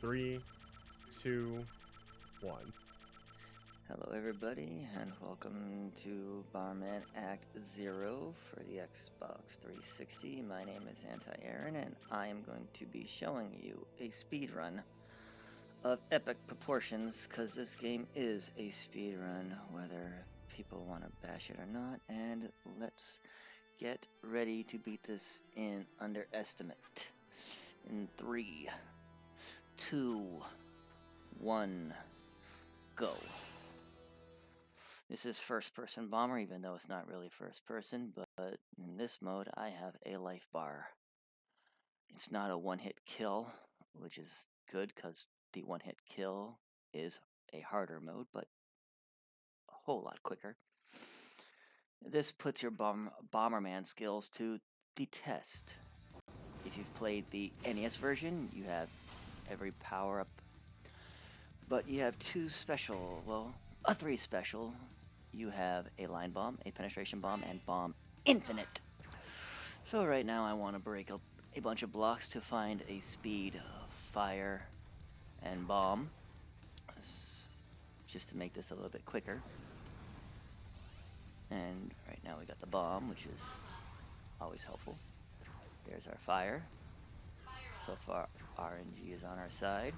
3, 2, 1. Hello everybody, and welcome to Bomberman Act 0 for the Xbox 360. My name is Anti-Aaron, and I am going to be showing you a speedrun of epic proportions, because this game is a speedrun, whether people want to bash it or not, and let's get ready to beat this in underestimate. In 3, 2, 1, go. This is first-person bomber, even though it's not really first-person, but in this mode, I have a life bar. It's not a one-hit kill, which is good, because the one-hit kill is a harder mode, but a whole lot quicker. This puts your Bomberman skills to the test. If you've played the NES version, you have every power-up, but you have two special, well, three special. You have a line bomb, a penetration bomb, and bomb infinite. So right now I want to break a bunch of blocks to find a speed, fire, and bomb, just to make this a little bit quicker. And right now we got the bomb, which is always helpful. There's our fire. So far RNG is on our side.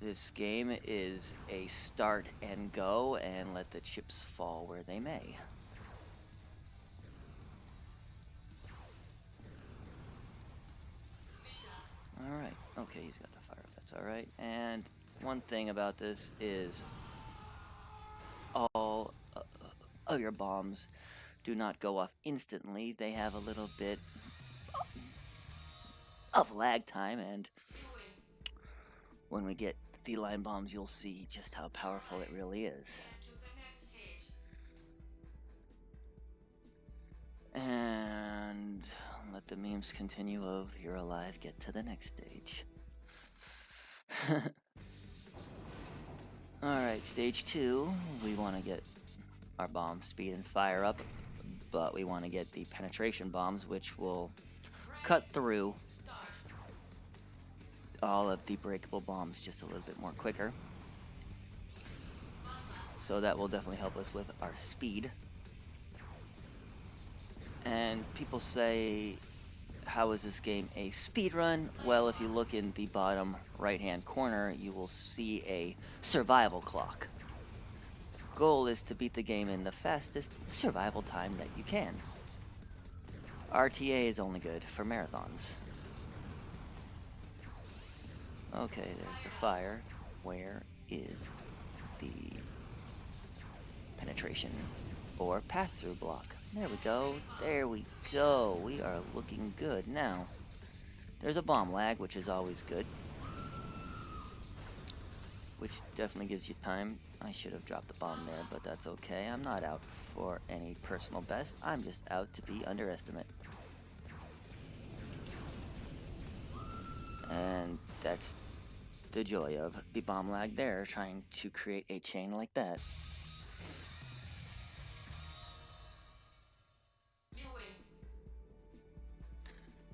This game is a start and go and let the chips fall where they may. Alright, okay, he's got the fire, that's alright. And one thing about this is all of your bombs do not go off instantly. They have a little bit of lag time, and when we get the line bombs, you'll see just how powerful it really is. And let the memes continue of "you're alive, get to the next stage." Alright, stage 2, we want to get our bomb speed and fire up, but we want to get the penetration bombs, which will cut through all of the breakable bombs just a little bit more quicker. So that will definitely help us with our speed. And people say, how is this game a speed run? Well, if you look in the bottom right hand corner, you will see a survival clock. Goal is to beat the game in the fastest survival time that you can. RTA is only good for marathons. Okay, there's the fire. Where is the penetration or pass-through block? There we go. There we go. We are looking good now. There's a bomb lag, which is always good, which definitely gives you time. I should have dropped the bomb there, but that's okay. I'm not out for any personal best. I'm just out to be underestimate. And that's the joy of the bomb lag there, trying to create a chain like that.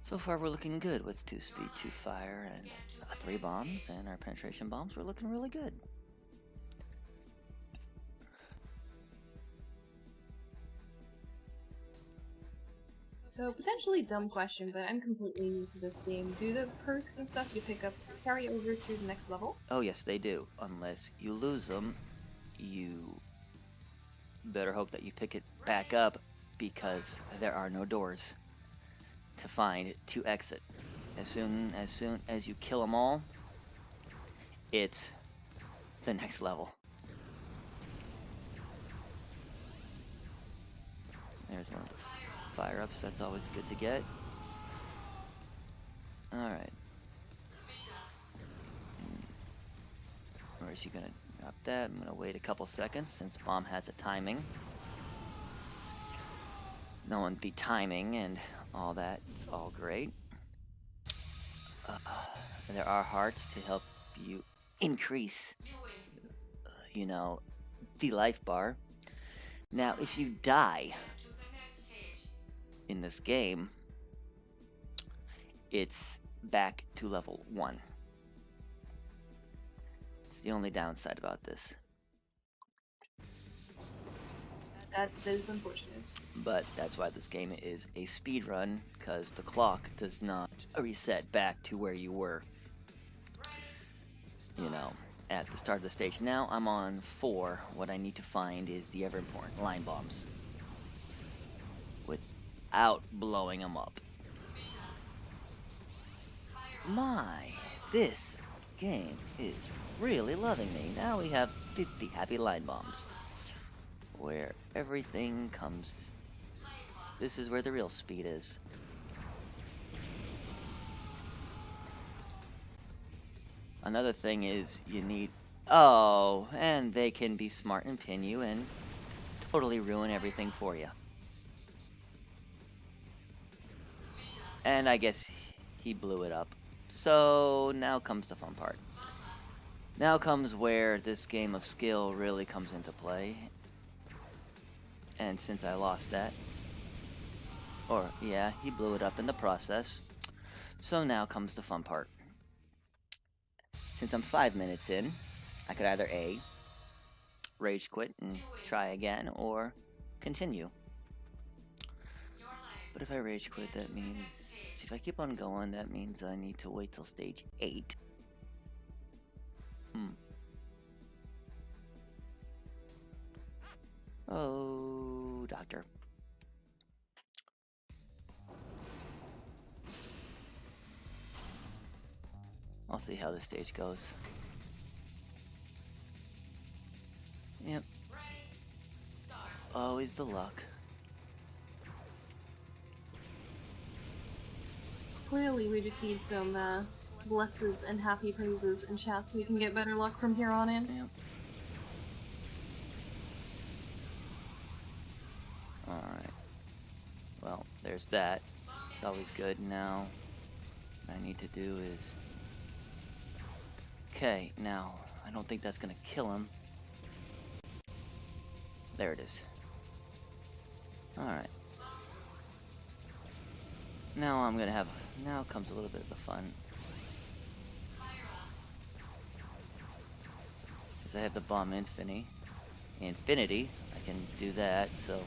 So far we're looking good with 2 speed, 2 fire, and 3 bombs, and our penetration bombs. We're looking really good. So, potentially dumb question, but I'm completely new to this game. Do the perks and stuff you pick up carry over to the next level? Oh yes, they do. Unless you lose them, you better hope that you pick it back up, because there are no doors to find to exit. As soon as you kill them all, it's the next level. There's one of the fire-ups. That's always good to get. Alright. Where is he gonna drop that? I'm gonna wait a couple seconds since bomb has a timing. Knowing the timing and all that, it's all great. There are hearts to help you increase, the life bar. Now, if you die in this game, it's back to level 1. the only downside about this. That is unfortunate. But that's why this game is a speed run, because the clock does not reset back to where you were, you know, at the start of the stage. Now I'm on 4. What I need to find is the ever important line bombs without blowing them up. My, this game is really loving me. Now we have the happy line bombs, where everything comes. This is where the real speed is. Another thing is you need... Oh, and they can be smart and pin you and totally ruin everything for you. And I guess he blew it up. So now comes the fun part. Now comes where this game of skill really comes into play. And since I lost that, or yeah, he blew it up in the process. So now comes the fun part. Since I'm 5 minutes in, I could either A, rage quit and try again, or continue. But if I rage quit, that means, if I keep on going, that means I need to wait till stage 8. Oh, doctor. I'll see how this stage goes. Yep. Always the luck. Clearly, we just need some blesses and happy praises in chat so we can get better luck from here on in. Yep. Alright. Well, there's that. It's always good. Now, what I need to do is... Okay, now, I don't think that's gonna kill him. There it is. Alright. Now I'm gonna have... Now comes a little bit of the fun. Because I have the bomb infinity, I can do that, so...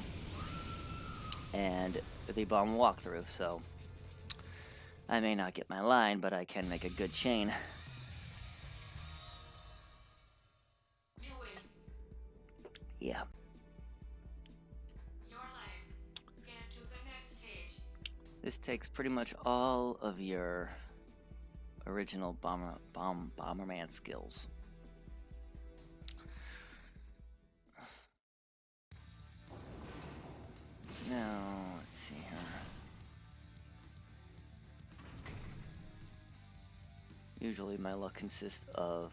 And the bomb walkthrough, so... I may not get my line, but I can make a good chain. Yeah. This takes pretty much all of your original Bomberman skills. Now, let's see here. Usually my luck consists of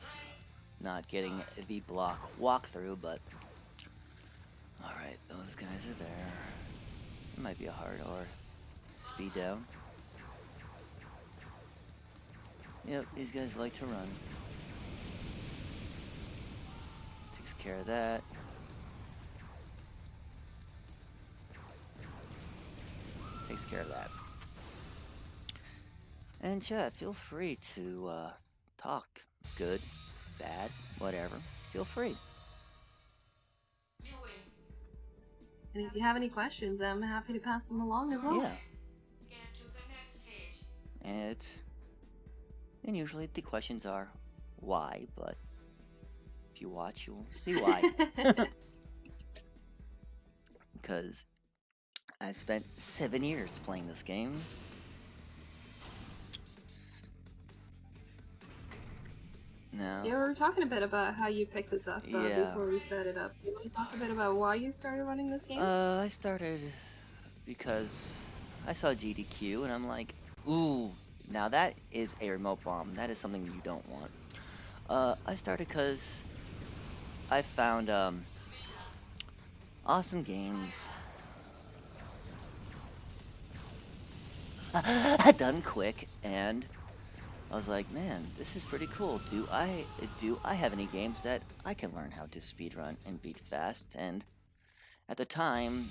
not getting the block walkthrough, but alright, those guys are there. It might be a hard or speed down. Yep, these guys like to run. Takes care of that. Takes care of that. And chat, feel free to talk. Good, bad, whatever. Feel free. And if you have any questions, I'm happy to pass them along as well. Yeah. And usually the questions are why, but if you watch, you'll see why. Because I spent 7 years playing this game. No. Yeah, we were talking a bit about how you picked this up before we set it up. Do you want to talk a bit about why you started running this game? I started because I saw GDQ and I'm like, ooh, now that is a remote bomb. That is something you don't want. I started because I found awesome games done quick, and I was like, man, this is pretty cool. Do I have any games that I can learn how to speedrun and beat fast? And at the time,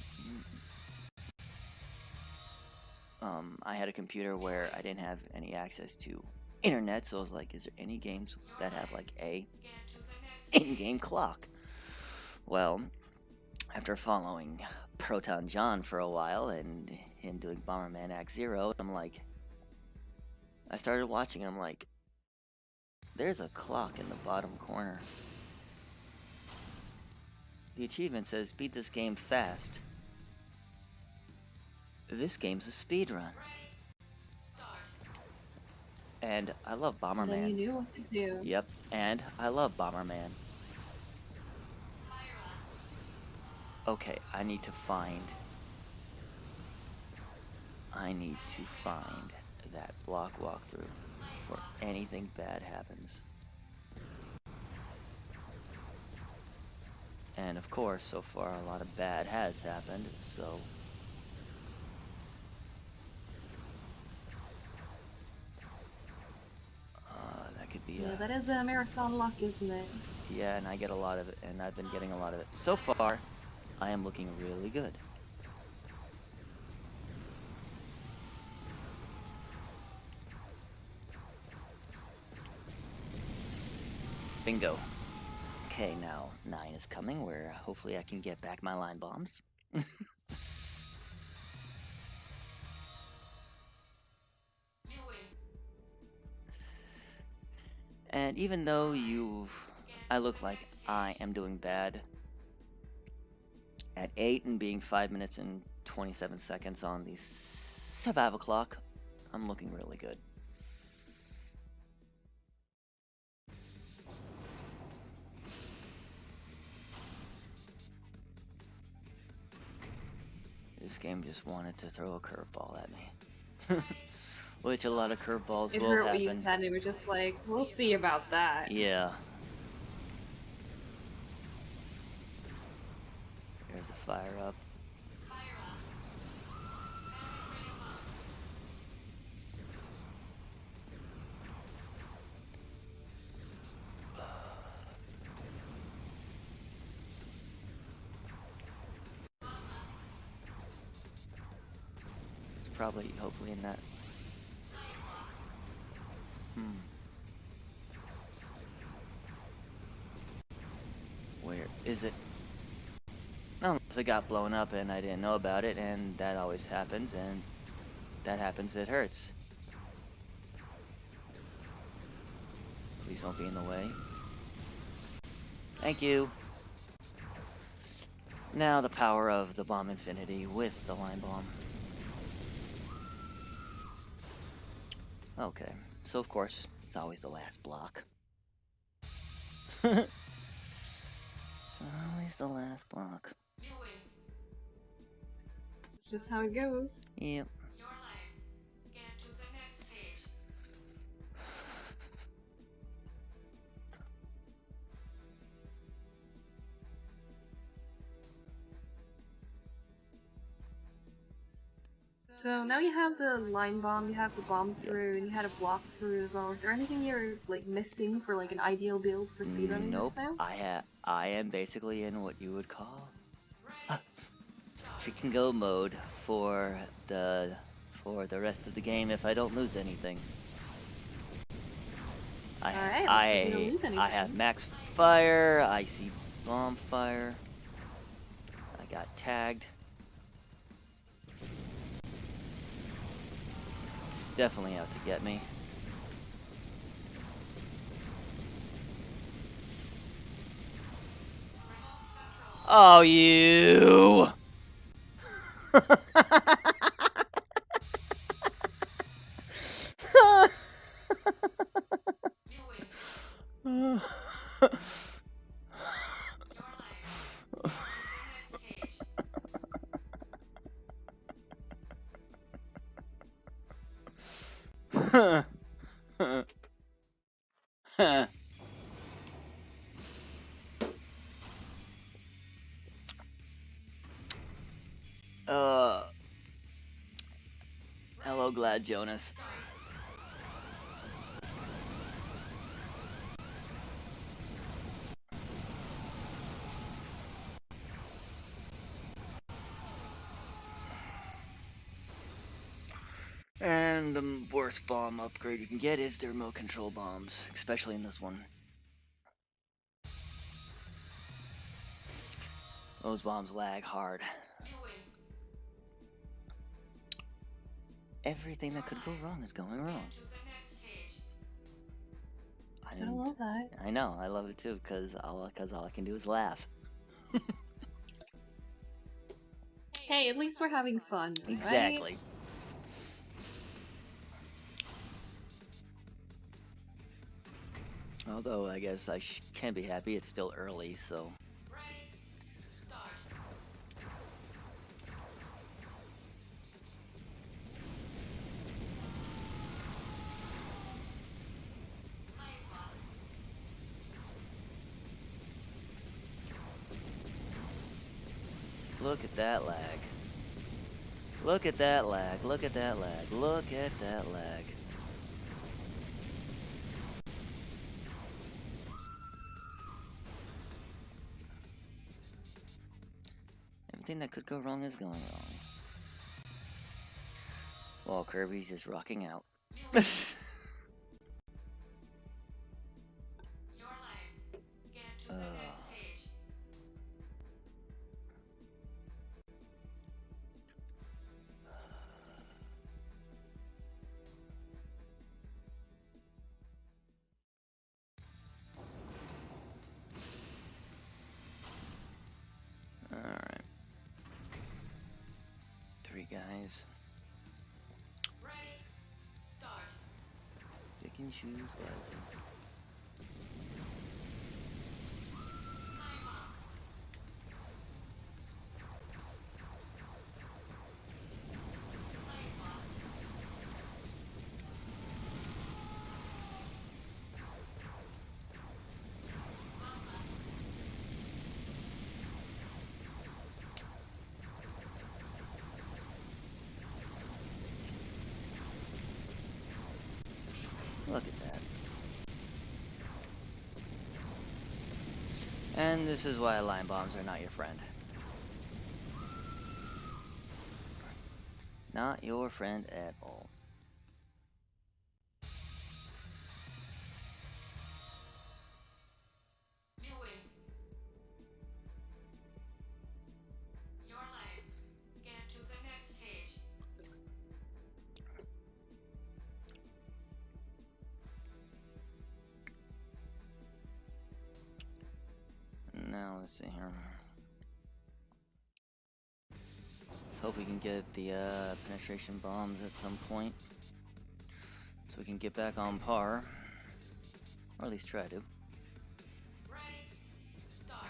I had a computer where I didn't have any access to internet, so I was like, is there any games that have like a in-game clock? Well, after following Proton John for a while and him doing Bomberman Act Zero, I'm like, I started watching and I'm like, there's a clock in the bottom corner. The achievement says beat this game fast. This game's a speed run. And I love Bomberman. Then you knew what to do. Yep, and I love Bomberman. Okay, I need to find that block walkthrough before anything bad happens. And of course, so far a lot of bad has happened, so that could be Yeah, that is a marathon luck, isn't it? Yeah, and I get a lot of it, and I've been getting a lot of it. So far, I am looking really good. Bingo. Okay, now 9 is coming, where hopefully I can get back my line bombs. And even though I look like I am doing bad at 8 and being 5 minutes and 27 seconds on the survival clock, I'm looking really good. This game just wanted to throw a curveball at me. Which a lot of curveballs will happen. It hurt what you said, and it was just like, we'll see about that. Yeah. There's a fire up. It's probably, hopefully in that. Where is it? Unless it got blown up and I didn't know about it, and that always happens, and that happens, it hurts. Please don't be in the way. Thank you. Now the power of the bomb infinity with the line bomb. Okay, so of course, it's always the last block. It's always the last block. It's just how it goes. Yep. Your life. Get to the next stage. So now you have the line bomb, you have the bomb through, and you had a block through as well. Is there anything you're like missing for like an ideal build for speedrunning Nope. this now? I am basically in what you would call freaking go mode for the rest of the game if I don't lose anything. Alright, let's see if you don't lose anything. I have max fire, I see bomb fire. I got tagged. It's definitely out to get me. Oh, you! Hello, Glad Jonas. And the worst bomb upgrade you can get is the remote control bombs, especially in this one. Those bombs lag hard. You win. Everything that could go wrong is going wrong. To the next stage. I love that. I know, I love it too, because all I can do is laugh. Hey, at least we're having fun, right? Exactly. Although I guess I can be happy, it's still early, so. Ready. Start. Timer. Look at that lag. Look at that lag. Look at that lag. Look at that lag. Everything that could go wrong is going wrong. While Kirby's just rocking out. You win. Your life. Get to the next stage. Alright. 3 guys. Ready. Start. Pick and choose wisely. Timer. Timer. Look at that. And this is why line bombs are not your friend. Not your friend at all. You win. Your life. Get to the next stage. Now let's see here. Let's hope we can get the penetration bombs at some point, so we can get back on par, or at least try to. Ready. Start.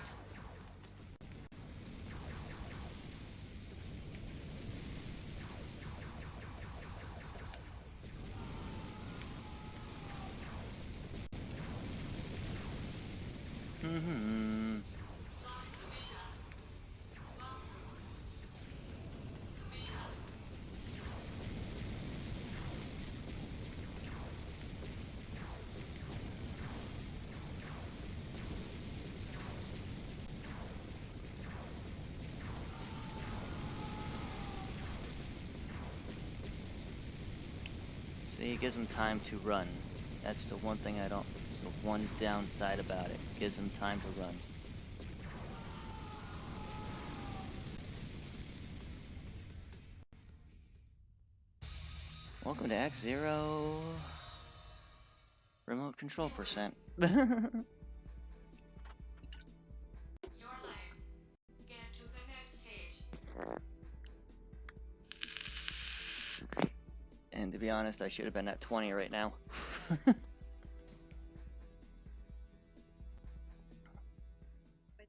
Mm-hmm. See, it gives them time to run. That's the one thing I don't. It's the one downside about it. It gives them time to run. Welcome to Act 0. Remote control percent. Your life. Get to the next stage. And to be honest, I should have been at 20 right now.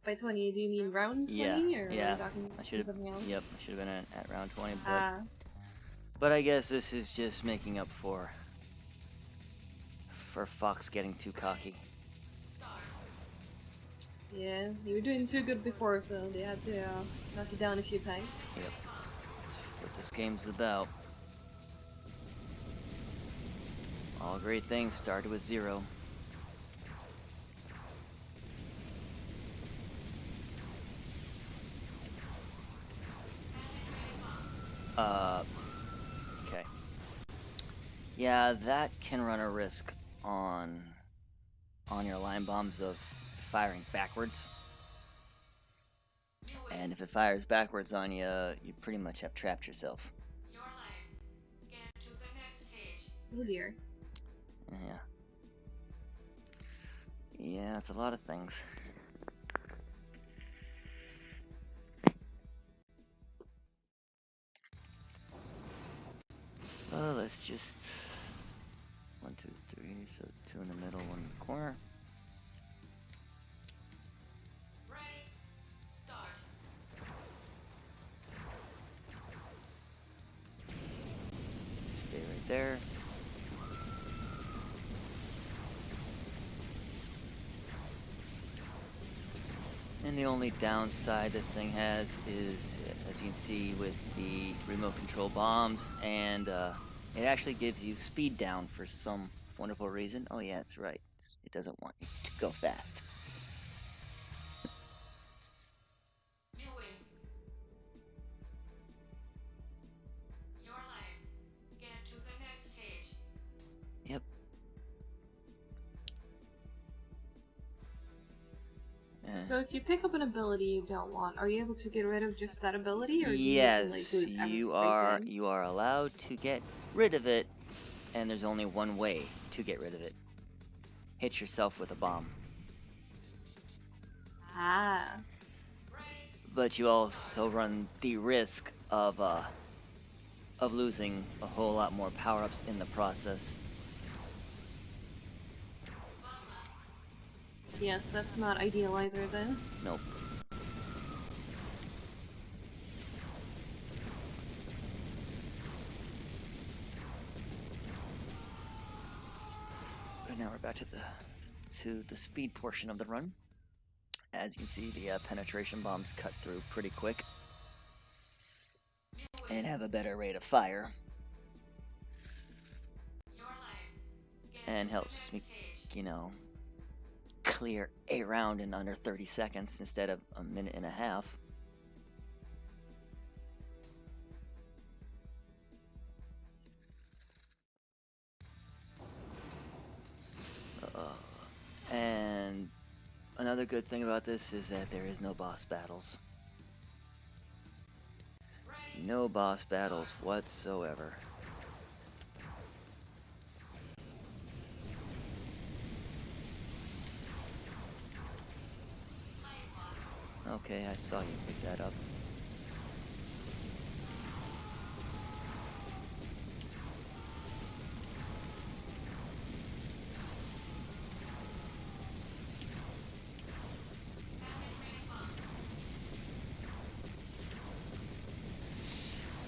By 20, do you mean round 20? Yeah, or yeah. Are you talking I should have. something else? Yep, I should have been at round 20. But, Ah, but I guess this is just making up for Fox getting too cocky. Start. yeah. You were doing too good before, so they had to knock you down a few pegs. Yep, that's what this game's about. All great things started with 0. Okay. Yeah, that can run a risk on your line bombs of firing backwards. And if it fires backwards on you, you pretty much have trapped yourself. Your life. Get to the next stage. Oh dear. Yeah. Yeah, it's a lot of things. Well, let's just 1, 2, 3. So 2 in the middle, 1 in the corner. Ready? Start. Stay right there. And the only downside this thing has is, as you can see with the remote control bombs, and it actually gives you speed down for some wonderful reason. Oh yeah, that's right. It doesn't want you to go fast. You win. Your life. Get to the next stage. Yep. So if you pick up an ability you don't want, are you able to get rid of just that ability, or do you Yes, have to, like, lose you everything? you are allowed to get rid of it, and there's only one way to get rid of it. Hit yourself with a bomb. Ah. But you also run the risk of losing a whole lot more power-ups in the process. Yes, that's not ideal either then. Nope. And now we're back to the speed portion of the run. As you can see, the penetration bombs cut through pretty quick and have a better rate of fire, Your life. Get and to helps the me, next stage. you know, clear a round in under 30 seconds instead of a minute and a half. And another good thing about this is that there is no boss battles. No boss battles whatsoever. Okay, I saw you pick that up.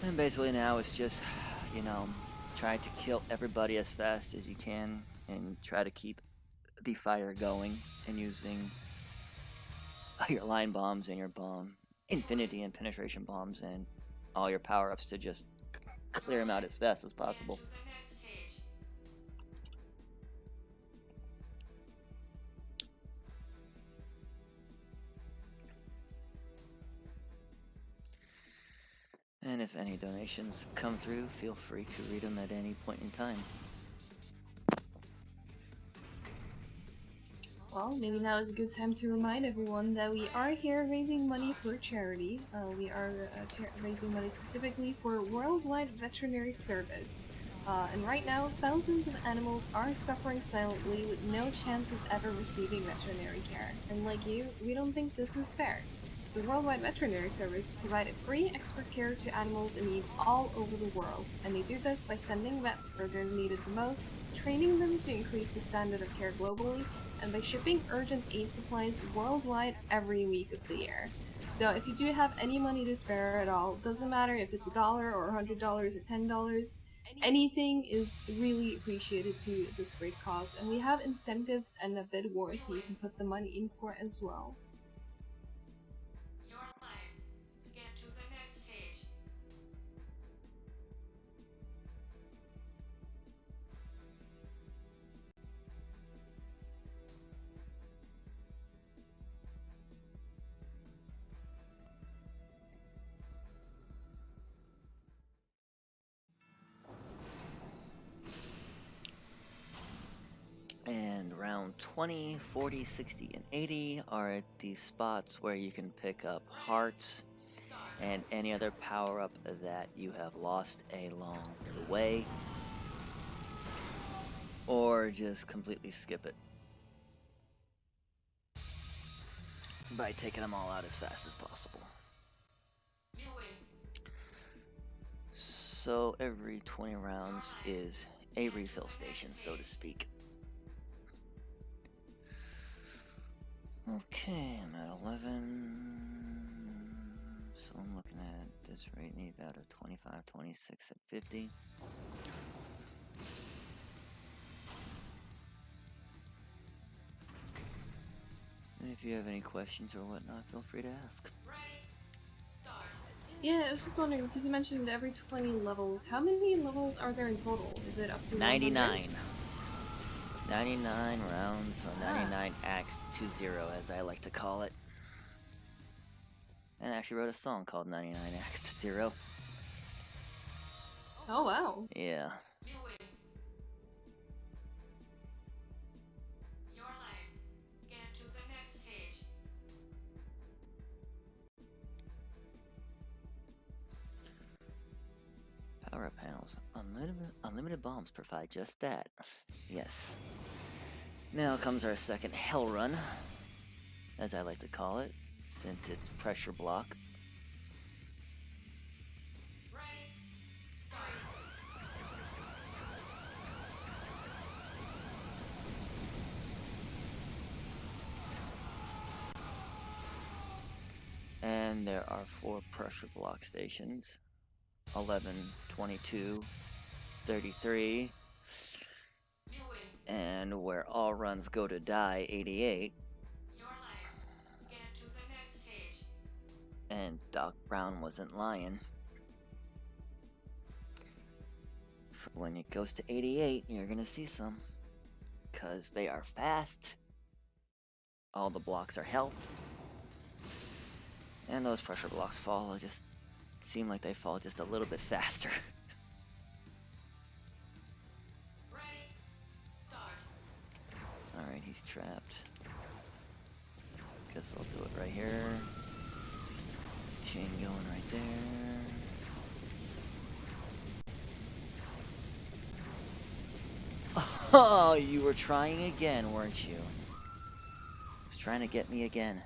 And basically now it's just, you know, try to kill everybody as fast as you can and try to keep the fire going, and using your line bombs and your bomb infinity and penetration bombs and all your power-ups to just clear them out as fast as possible. Get to the next stage. And if any donations come through, feel free to read them at any point in time. Well, maybe now is a good time to remind everyone that we are here raising money for charity. We are raising money specifically for Worldwide Veterinary Service. And right now, thousands of animals are suffering silently with no chance of ever receiving veterinary care. And like you, we don't think this is fair. So Worldwide Veterinary Service provided free expert care to animals in need all over the world. And they do this by sending vets where they're needed the most, training them to increase the standard of care globally, and by shipping urgent aid supplies worldwide every week of the year. So if you do have any money to spare at all, doesn't matter if it's $1 or $100 or $10, anything is really appreciated to this great cause. And we have incentives and a bid war so you can put the money in for as well. Your life. Get to the next stage. 20, 40, 60, and 80 are at these spots where you can pick up hearts and any other power-up that you have lost along the way, or just completely skip it by taking them all out as fast as possible. So every 20 rounds is a refill station, so to speak. Okay, I'm at 11. So I'm looking at this rate, maybe about a 25, 26 at 50. And if you have any questions or whatnot, feel free to ask. Yeah, I was just wondering, because you mentioned every 20 levels. How many levels are there in total? Is it up to 99. 99 rounds, or 99 acts to 0, as I like to call it. And I actually wrote a song called 99 Acts to 0. Oh, wow. Yeah. Your life. Get to the next stage. Power panels. Unlimited bombs provide just that. Yes. Now comes our second hell run, as I like to call it, since it's pressure block. And there are 4 pressure block stations. 11, 22, 33, and where all runs go to die, 88. Your life. Get to the next stage. And Doc Brown wasn't lying. When it goes to 88, you're gonna see some. Because they are fast. All the blocks are health. And those pressure blocks just seem like they fall just a little bit faster. Ready. Start. Alright, he's trapped. Guess I'll do it right here. Chain going right there. Oh, you were trying again, weren't you? Was trying to get me again.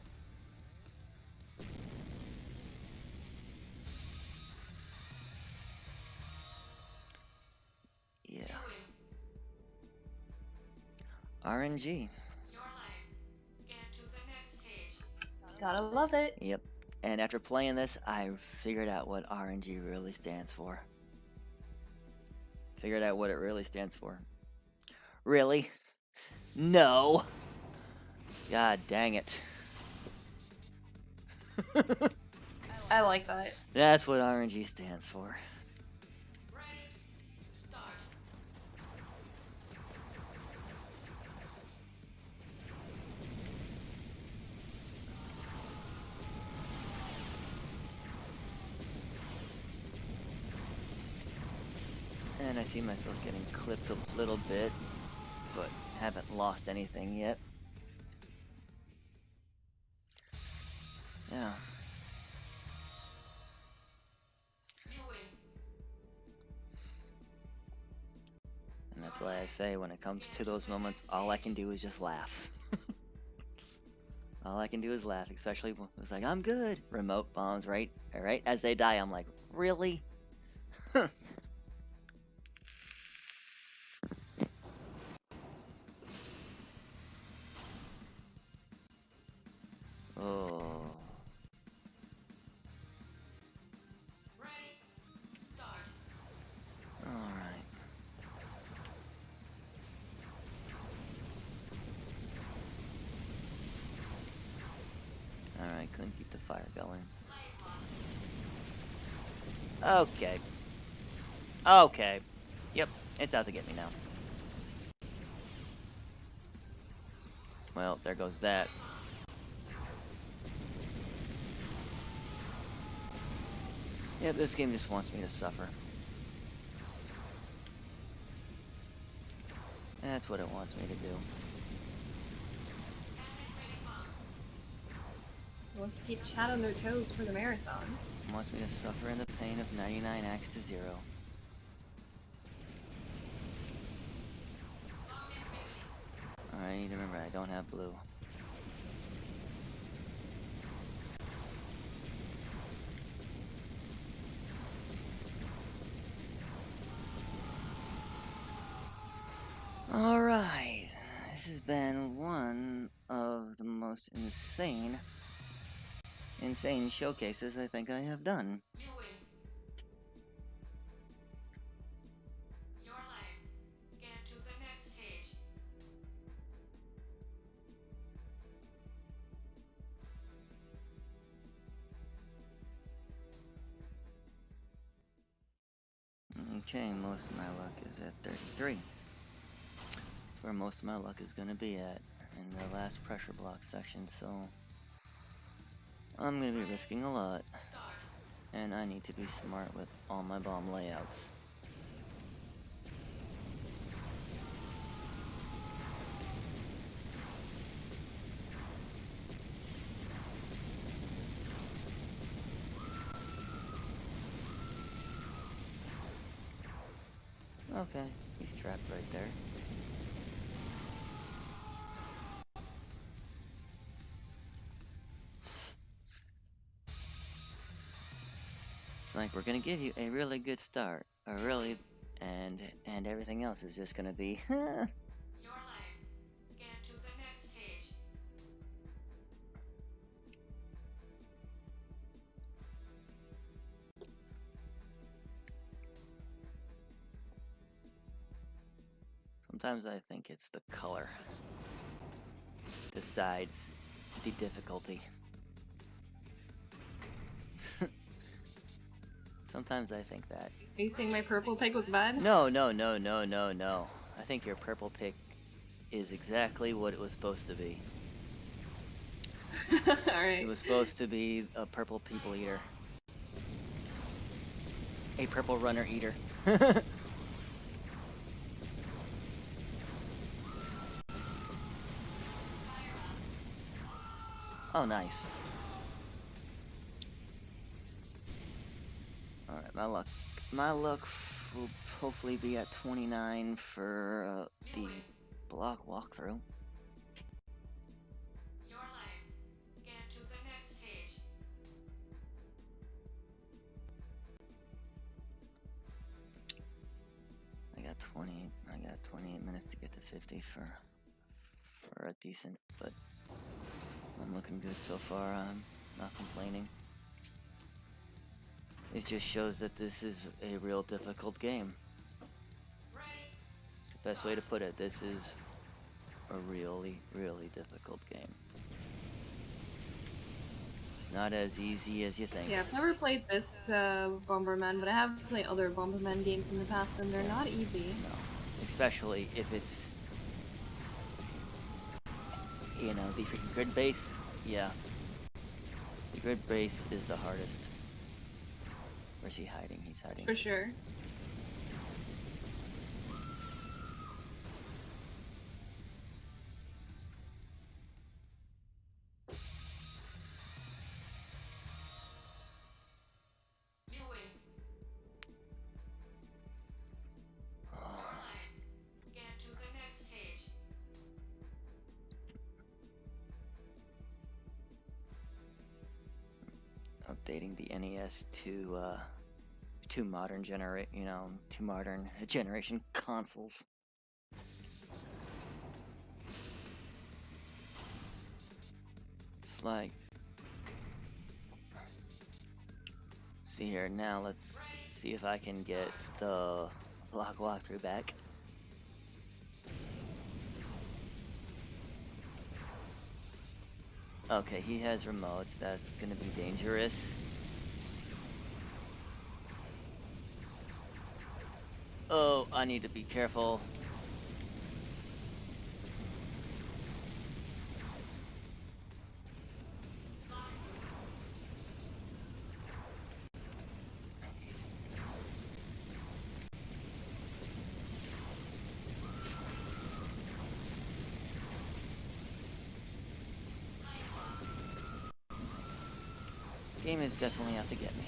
Yeah. RNG. Your life. Get to the next stage. Gotta love it. Yep. And after playing this, I figured out what RNG really stands for. Figured out what it really stands for. Really? No. God dang it. I like that. That's what RNG stands for. Ready. Start. And I see myself getting clipped a little bit, but haven't lost anything yet. Yeah. You win. And that's why I say when it comes to those moments, all I can do is just laugh. All I can do is laugh, especially when it's like, I'm good. Remote bombs, right? Alright, as they die, I'm like, really? Oh. Ready. Start. Alright. Alright, couldn't keep the fire going. Okay. Okay. Yep, it's out to get me now. Well, there goes that. Yep, this game just wants me to suffer. That's what it wants me to do. Wants to keep Chad on their toes for the marathon. Wants me to suffer in the pain of 99 acts to 0. Alright, I need to remember I don't have blue. Alright, this has been one of the most insane showcases I think I have done. You win. Your life. Get to the next stage. Okay, most of my luck is at 33. That's where most of my luck is going to be at in the last pressure block section, so I'm going to be risking a lot, Start. and I need to be smart with all my bomb layouts. Okay, he's trapped right there. It's like we're gonna give you a really good start, and everything else is just gonna be. Your life. Get to the next stage. Sometimes I think it's the color decides the difficulty. Sometimes I think that. Are you saying my purple pick was bad? No. I think your purple pick is exactly what it was supposed to be. Alright. It was supposed to be a purple people eater. A purple runner eater. Oh, nice. Alright, my luck will hopefully be at 29 for the block walkthrough. Your life. Get to the next stage. I got 28 minutes to get to 50 for a decent, but I'm looking good so far. I'm not complaining. It just shows that this is a real difficult game. Ready. It's the best way to put it. This is a really, really difficult game. It's not as easy as you think. Yeah, I've never played this Bomberman, but I have played other Bomberman games in the past, and they're not easy. No. Especially if it's, you know, the freaking grid base. Yeah. The grid base is the hardest. Where's he hiding? He's hiding. For sure. You win. Get to the next stage. Updating the NES to modern generation consoles. It's like, see here now. Let's see if I can get the block walkthrough back. Okay, he has remotes. That's gonna be dangerous. Oh, I need to be careful. Game is definitely out to get me.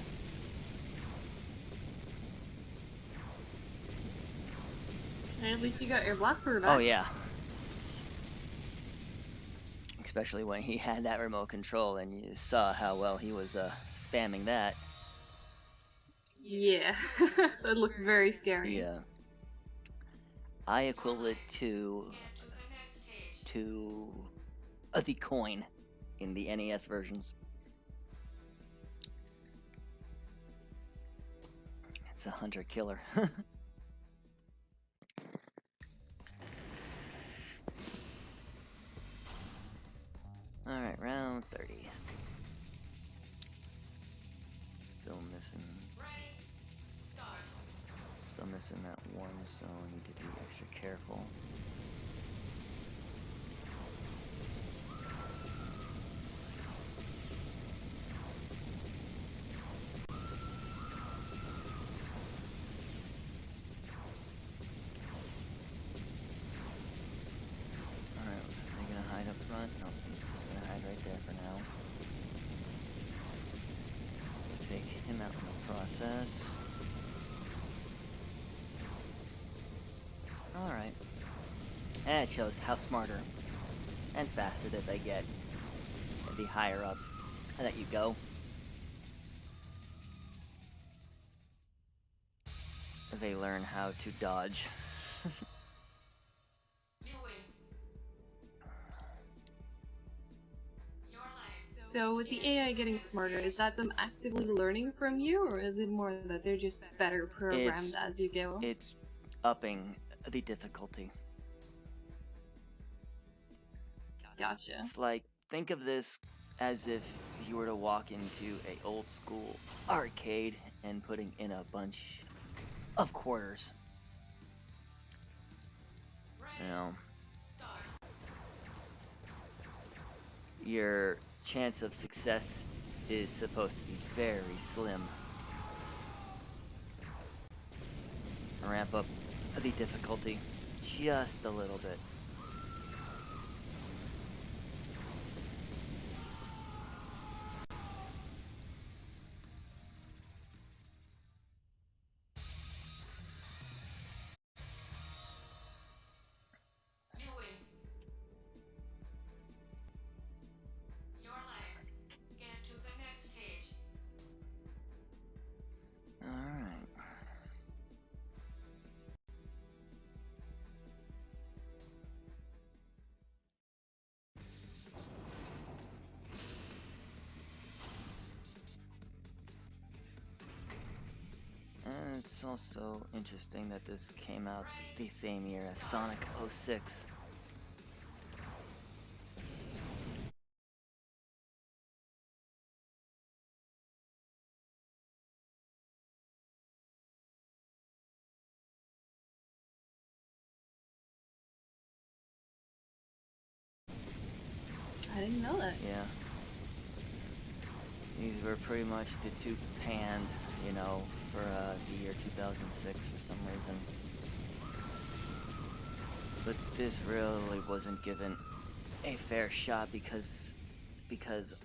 At least you got your black sword back. Oh yeah. Especially when he had that remote control and you saw how well he was spamming that. Yeah, that looked very scary. Yeah. I equal it to Get to the next stage. the coin in the NES versions. It's a hunter-killer. Alright, round 30. Still missing. Ready? Start. Still missing that one, so I need to be extra careful. Alright, are they gonna hide up front? No, he's just gonna hide right there for now. So take him out in the process. Alright. And it shows how smarter and faster that they get the higher up that you go. They learn how to dodge. You win. Your life. So with the AI getting smarter, is that them actively learning from you, or is it more that they're just better programmed as you go? It's upping the difficulty. Gotcha. It's like, think of this as if you were to walk into a old school arcade and putting in a bunch of quarters. You know, Start. your chance of success is supposed to be very slim. Ramp up the difficulty just a little bit. You win. Your life. Get to the next stage. Alright. And it's also interesting that this came out the same year as Sonic 06. I didn't know that. Yeah. These were pretty much the two panned, you know, for the year 2006 for some reason. But this really wasn't given a fair shot because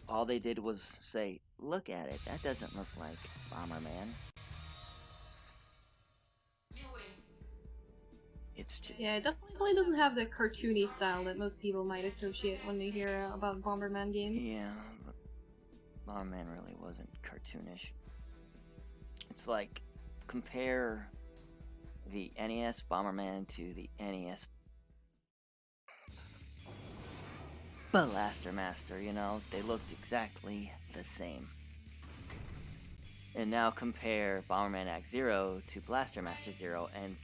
all they did was say, look at it, that doesn't look like Bomberman. You win. It's just, Yeah, it definitely doesn't have the cartoony style that most people might associate when they hear about Bomberman games. yeah, but Bomberman really wasn't cartoonish. It's like, compare the NES Bomberman to the NES Blaster Master, you know? They looked exactly the same. And now compare Bomberman Act Zero to Blaster Master Zero, and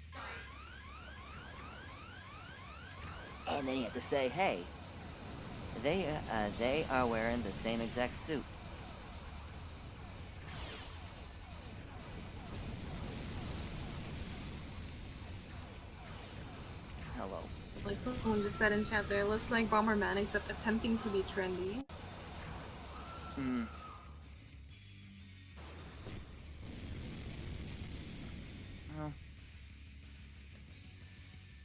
then you have to say, hey, they are wearing the same exact suit. Hello. Like someone just said in chat there, looks like Bomberman except attempting to be trendy. Hmm.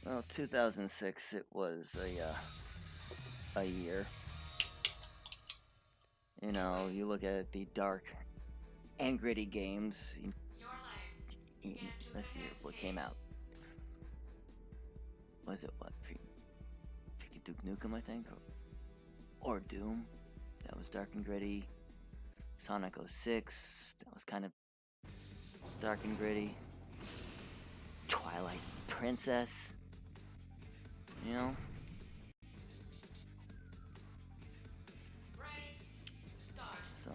Well, 2006, it was a year. You know, you look at the dark and gritty games. Your life. Let's see what came out. Was it what? Freaking Duke Nukem, I think, or Doom. That was dark and gritty. Sonic 06. That was kind of dark and gritty. Twilight Princess. You know. Ready. Start. So.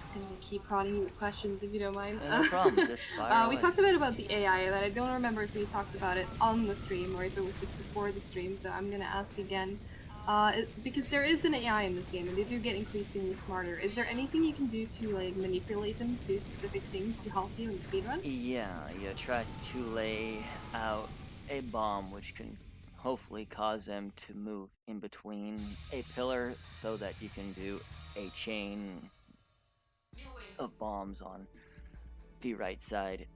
Just gonna keep prodding you with questions if you don't mind. No problem. Just fire We away. talked a bit about the AI, but I don't remember if we talked about it on the stream or if it was just before the stream. So I'm gonna ask again. Because there is an AI in this game, and they do get increasingly smarter. Is there anything you can do to like manipulate them to do specific things to help you in the speedrun? Yeah, you try to lay out a bomb which can hopefully cause them to move in between a pillar so that you can do a chain You win. of bombs on the right side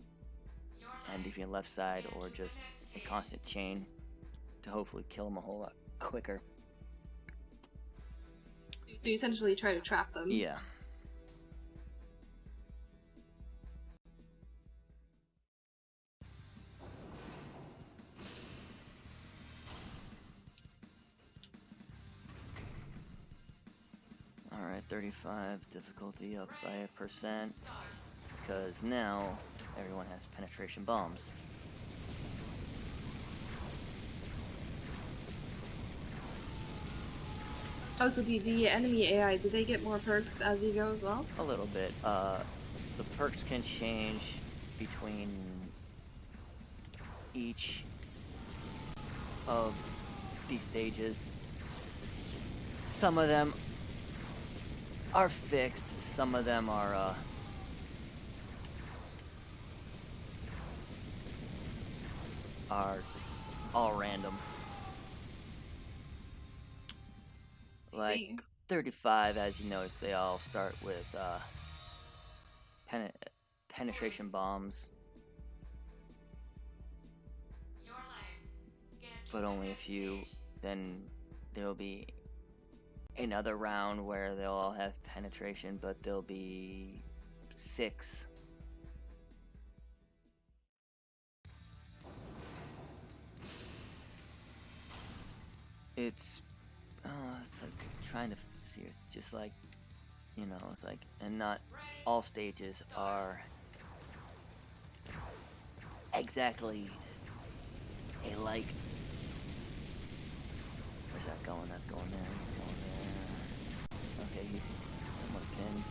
Your and life. the left side, or just a constant chain to hopefully kill them a whole lot quicker. So you essentially try to trap them. Yeah. Alright, 35, difficulty up by 1%, because now everyone has penetration bombs. Oh, so the enemy AI, do they get more perks as you go as well? A little bit. The perks can change between each of these stages. Some of them are fixed, some of them are all random. Like See. 35, as you notice, they all start with penetration bombs, Your life. Get to but the only a next few. stage. Then there'll be another round where they'll all have penetration, but there'll be 6. It's like trying to see. It's just like, you know, it's like, and not all stages are exactly alike. Where's that going? That's going there. He's going there. Okay, he's somewhat pinned.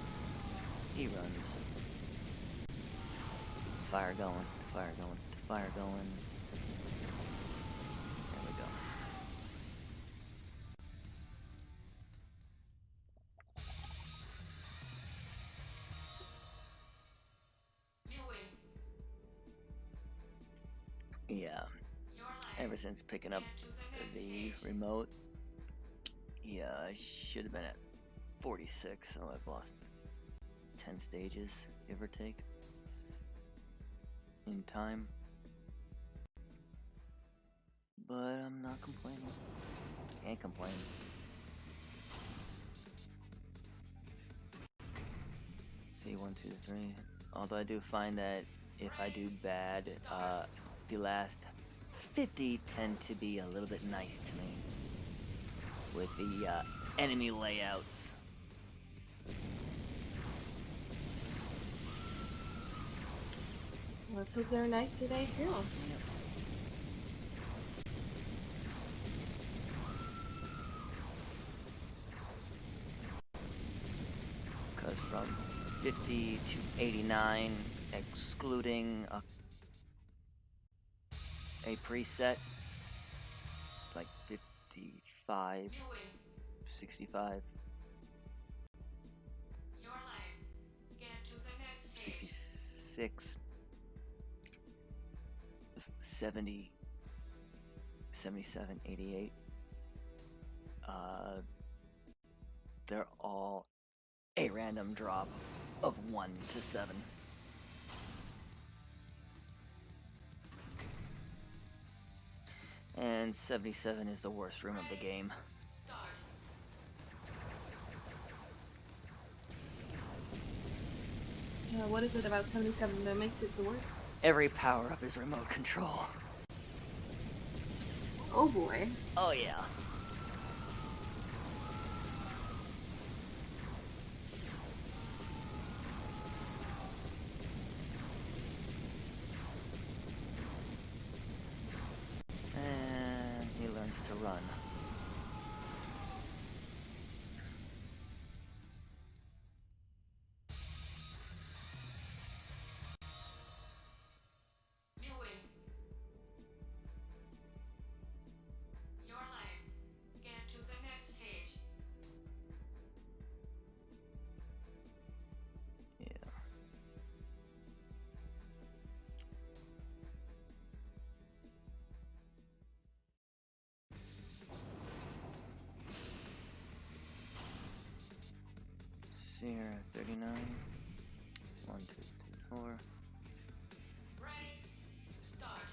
He runs. Fire going. Fire going. Fire going. There we go. You win. Yeah. Your life. Ever since picking up Get to the next the stage. remote, yeah, I should have been at 46, so I've lost 10 stages, give or take, in time. But I'm not complaining. Can't complain. See, 1, 2, 3. Although I do find that if I do bad, the last 50 tend to be a little bit nice to me with the enemy layouts. Let's hope they're nice today too. Because from 50 to 89, excluding a preset, it's like 55, You win. 65, Your life. Get to the next stage. 66, 70, 77, 88. They're all a random drop of 1 to 7. And 77 is the worst room of the game. What is it about 77 that makes it the worst? Every power-up is remote control. Oh boy. Oh yeah. And he learns to run. You win. Your life. Get to the next stage. Yeah. Sierra 39. 1, 2, 3, 4. Ready? Start.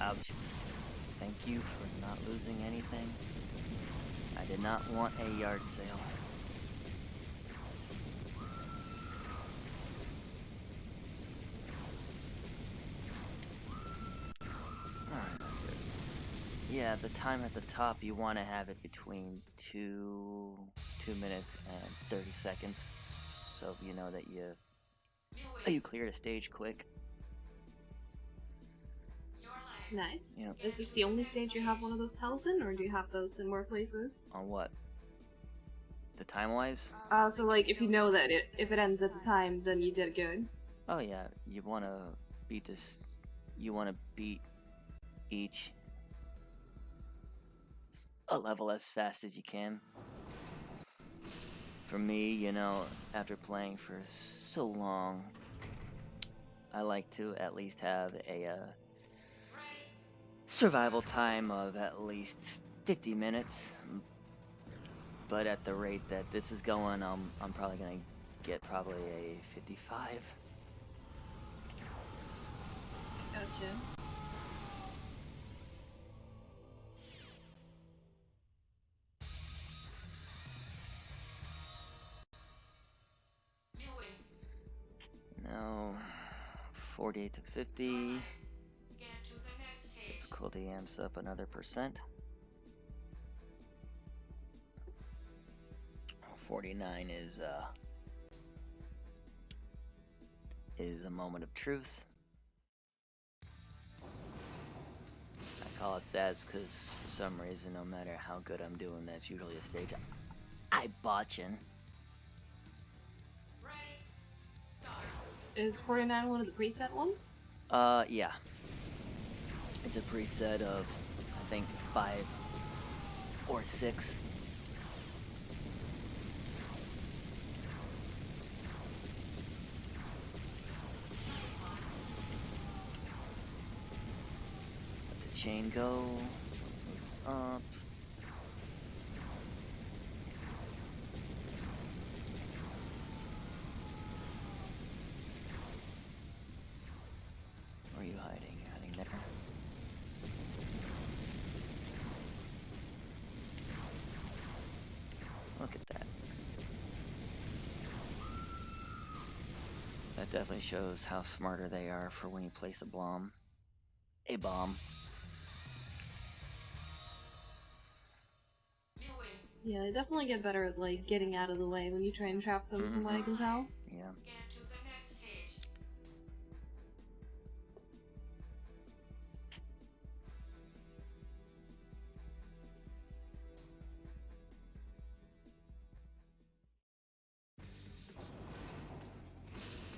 Ouch. Thank you for not losing anything. I did not want a yard sale. Alright, that's good. Yeah, the time at the top, you want to have it between 2 minutes and 30 seconds, so you know that You win. you cleared a stage quick. Your life. Nice. Yeah. Is this the only stage you have one of those tells in, or do you have those in more places? On what? The time-wise? So like, if you know that if it ends at the time, then you did good. Oh yeah, you want to beat this. You want to beat each a level as fast as you can. For me, you know, after playing for so long, I like to at least have a survival time of at least 50 minutes. But at the rate that this is going, I'm probably gonna get probably a 55. Gotcha. You win. Now, 48 to 50. Your life. Get to the next stage. Difficulty amps up another %. 49 is a moment of truth. I call it that because for some reason, no matter how good I'm doing, that's usually a stage I botch in. Ready? Start. Is 49 one of the preset ones? Yeah. It's a preset of, I think, 5 or 6. Let the chain go. So it moves up. Where are you hiding? You're hiding there. Look at that. That definitely shows how smarter they are for when you place a bomb. A bomb. You win. Yeah, they definitely get better at like getting out of the way when you try and trap them, from what I can tell. Yeah. Get to the next stage.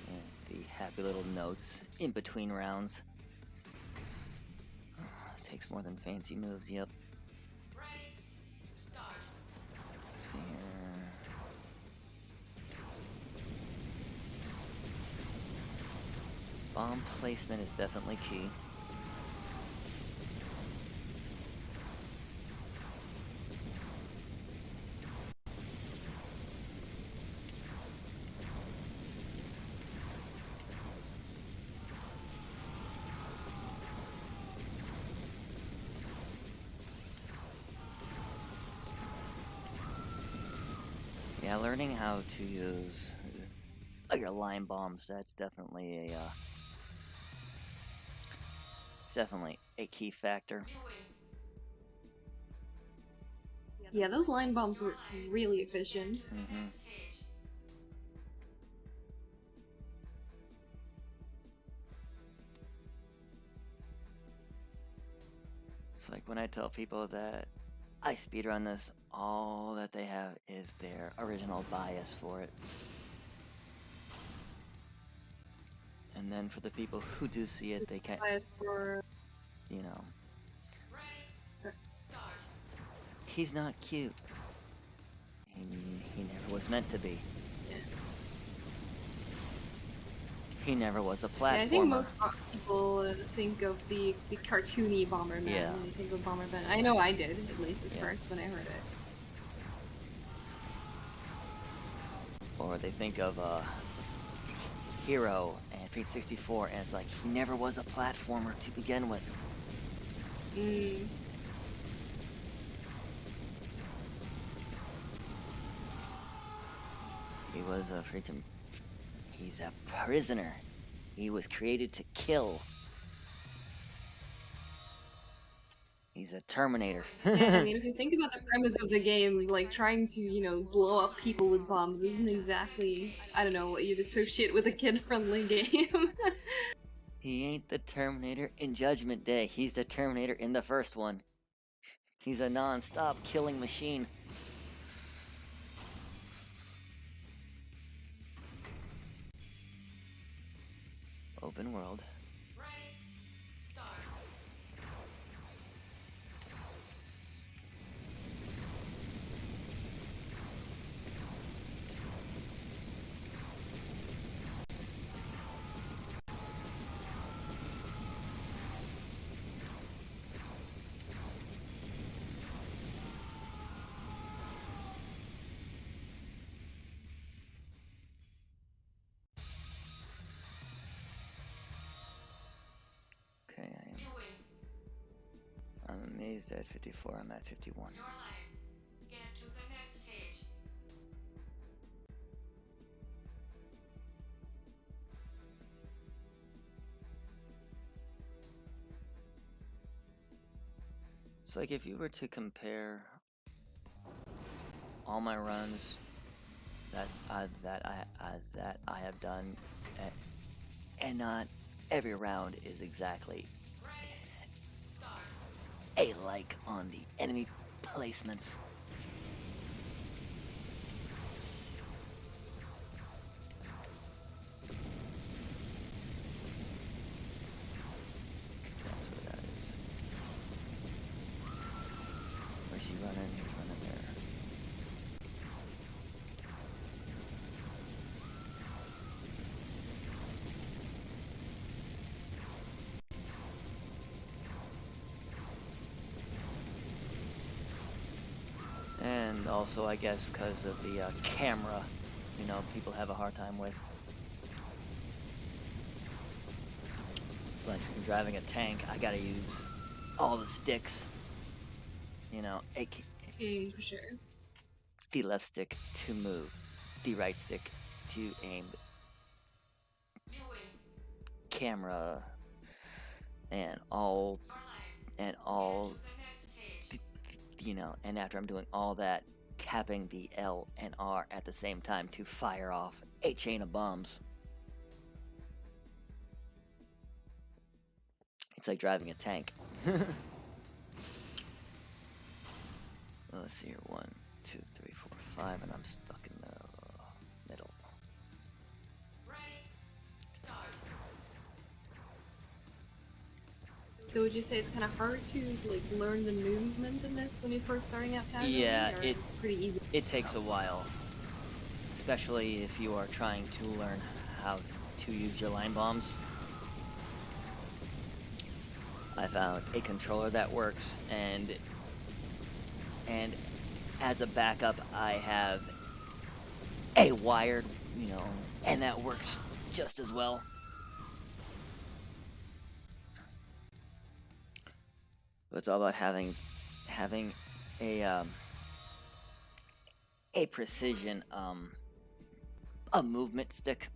And the happy little notes in between rounds. Takes more than fancy moves, yep. Ready? Start. Let's see here. Bomb placement is definitely key. Yeah, learning how to use your line bombs, that's definitely a key factor. You win. Yeah, those line bombs were really efficient. To the next stage. It's like when I tell people that I speedrun this, all that they have is their original bias for it. And then for the people who do see it, they can't, Bias for you know, Ready. sorry. Start. he's not cute. He never was meant to be. Yeah. He never was a Yeah, platformer. I think most people think of the cartoony Bomberman Yeah. when they think of Bomberman. I know I did, at least at Yeah. first when I heard it. Or they think of Hero and 364, and it's like he never was a platformer to begin with. Mm. He was a freaking. He's a prisoner. He was created to kill. He's a Terminator. Yeah, I mean, if you think about the premise of the game, like trying to, you know, blow up people with bombs isn't exactly, I don't know, what you'd associate with a kid-friendly game. He ain't the Terminator in Judgment Day. He's the Terminator in the first one. He's a non-stop killing machine. Open world. Ready. Start. Okay, You win. I'm amazed at 54. I'm at 51. Your life. Get to the next stage. It's like if you were to compare all my runs that I have done, and not every round is exactly Ready. Start. a like on the enemy placements. That's where that is. Where's he running? He's running there. And also, I guess, because of the camera, you know, people have a hard time with. It's like I'm driving a tank, I gotta use all the sticks. You know, For sure. the left stick to move, the right stick to aim, You win. camera, and all, Your life. and Get all, to the next stage. you know, and after I'm doing all that, tapping the L and R at the same time to fire off a chain of bombs. It's like driving a tank. Let's see here. 1, 2, 3, 4, 5, and I'm stuck in the middle. Ready. Start. So would you say it's kind of hard to, like, learn the movement in this when you're first starting out casually? Yeah, or it- it's pretty easy? It takes a while, especially if you are trying to learn how to use your line bombs. I found a controller that works, and as a backup, I have a wired, you know, and that works just as well. But it's all about having a a precision a movement stick,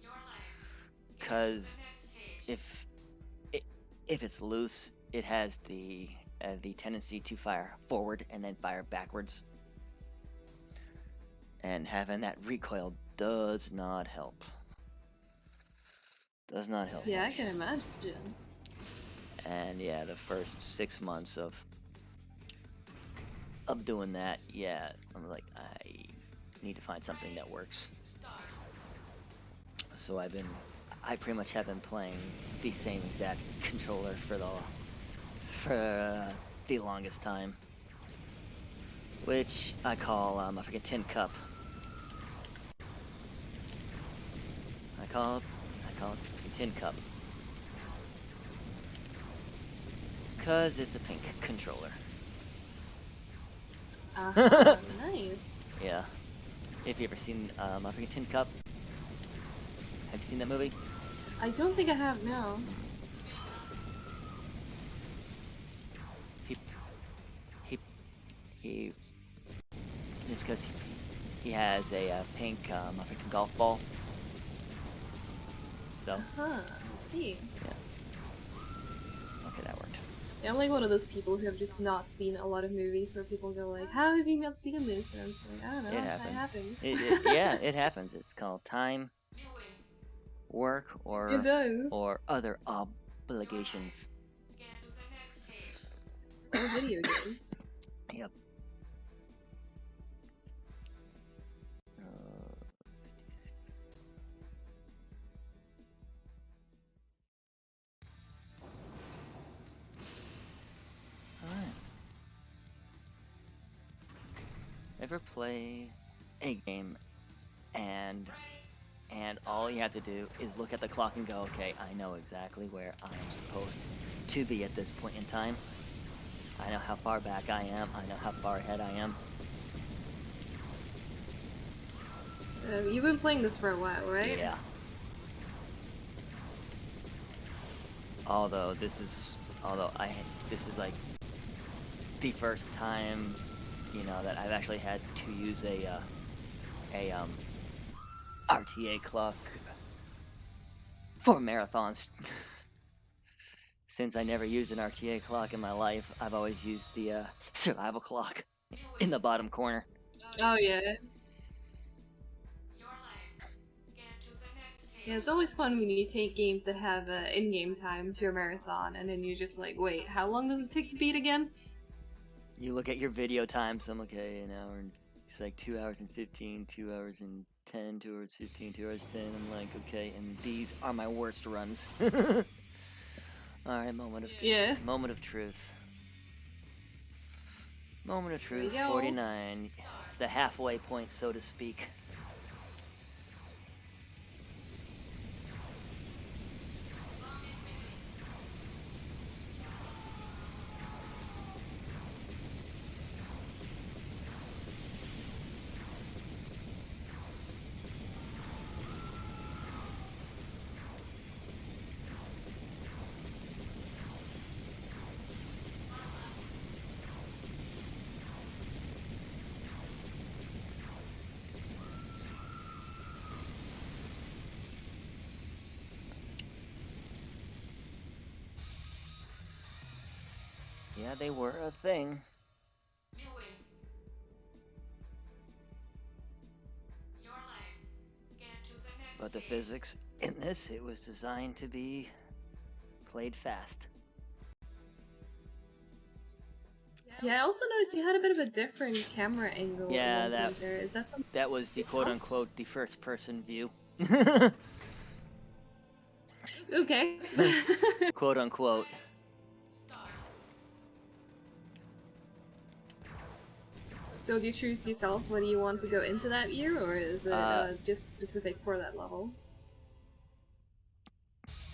Your life. because Next stage. if it's loose, it has the tendency to fire forward and then fire backwards, and having that recoil does not help. Does not help. Yeah, I much. can imagine. And yeah, the first 6 months of doing that, yeah, I'm like, I need to find something that works. So I pretty much have been playing the same exact controller for the longest time, which I call I forget Tin Cup. I call it Tin Cup, cause it's a pink controller. Nice. Yeah. If you ever seen I forget Tin Cup. Have you seen that movie? I don't think I have, no. He it's because he has a pink I think golf ball. So I see. yeah. Okay, that worked. Yeah, I'm like one of those people who have just not seen a lot of movies where people go like, how have you not seen this? And I'm just like, I don't know, It happens. happens. Yeah, it happens. It's called time, You win. work, It does. or other obligations. Get to the next stage. Or video games. Yep. Alright. Ever play a game and all you have to do is look at the clock and go, okay, I know exactly where I am supposed to be at this point in time. I know how far back I am. I know how far ahead I am. You've been playing this for a while, right? Yeah. Although this is like the first time, you know, that I've actually had to use a RTA clock for marathons. Since I never used an RTA clock in my life, I've always used the survival clock in the bottom corner. Oh yeah. Your life. Get to the next stage. Yeah, it's always fun when you take games that have in-game time to a marathon, and then you're just like, wait, how long does it take to beat again? You look at your video times, I'm like, okay, an hour and it's like 2 hours and 15, 2 hours and 10, 2 hours 15, 2 hours 10. I'm like, okay, and these are my worst runs. Alright, moment of truth. Moment of truth, There you go. 49. The halfway point, so to speak. Yeah, they were a thing. You win. Your life. Get to the next But the stage. physics in this, it was designed to be played fast. Yeah, I also noticed you had a bit of a different camera angle. at Yeah, one that- point there. Is that something? That was the quote-unquote the first-person view. Okay. Quote-unquote. Start. So do you choose yourself whether you want to go into that view, or is it just specific for that level?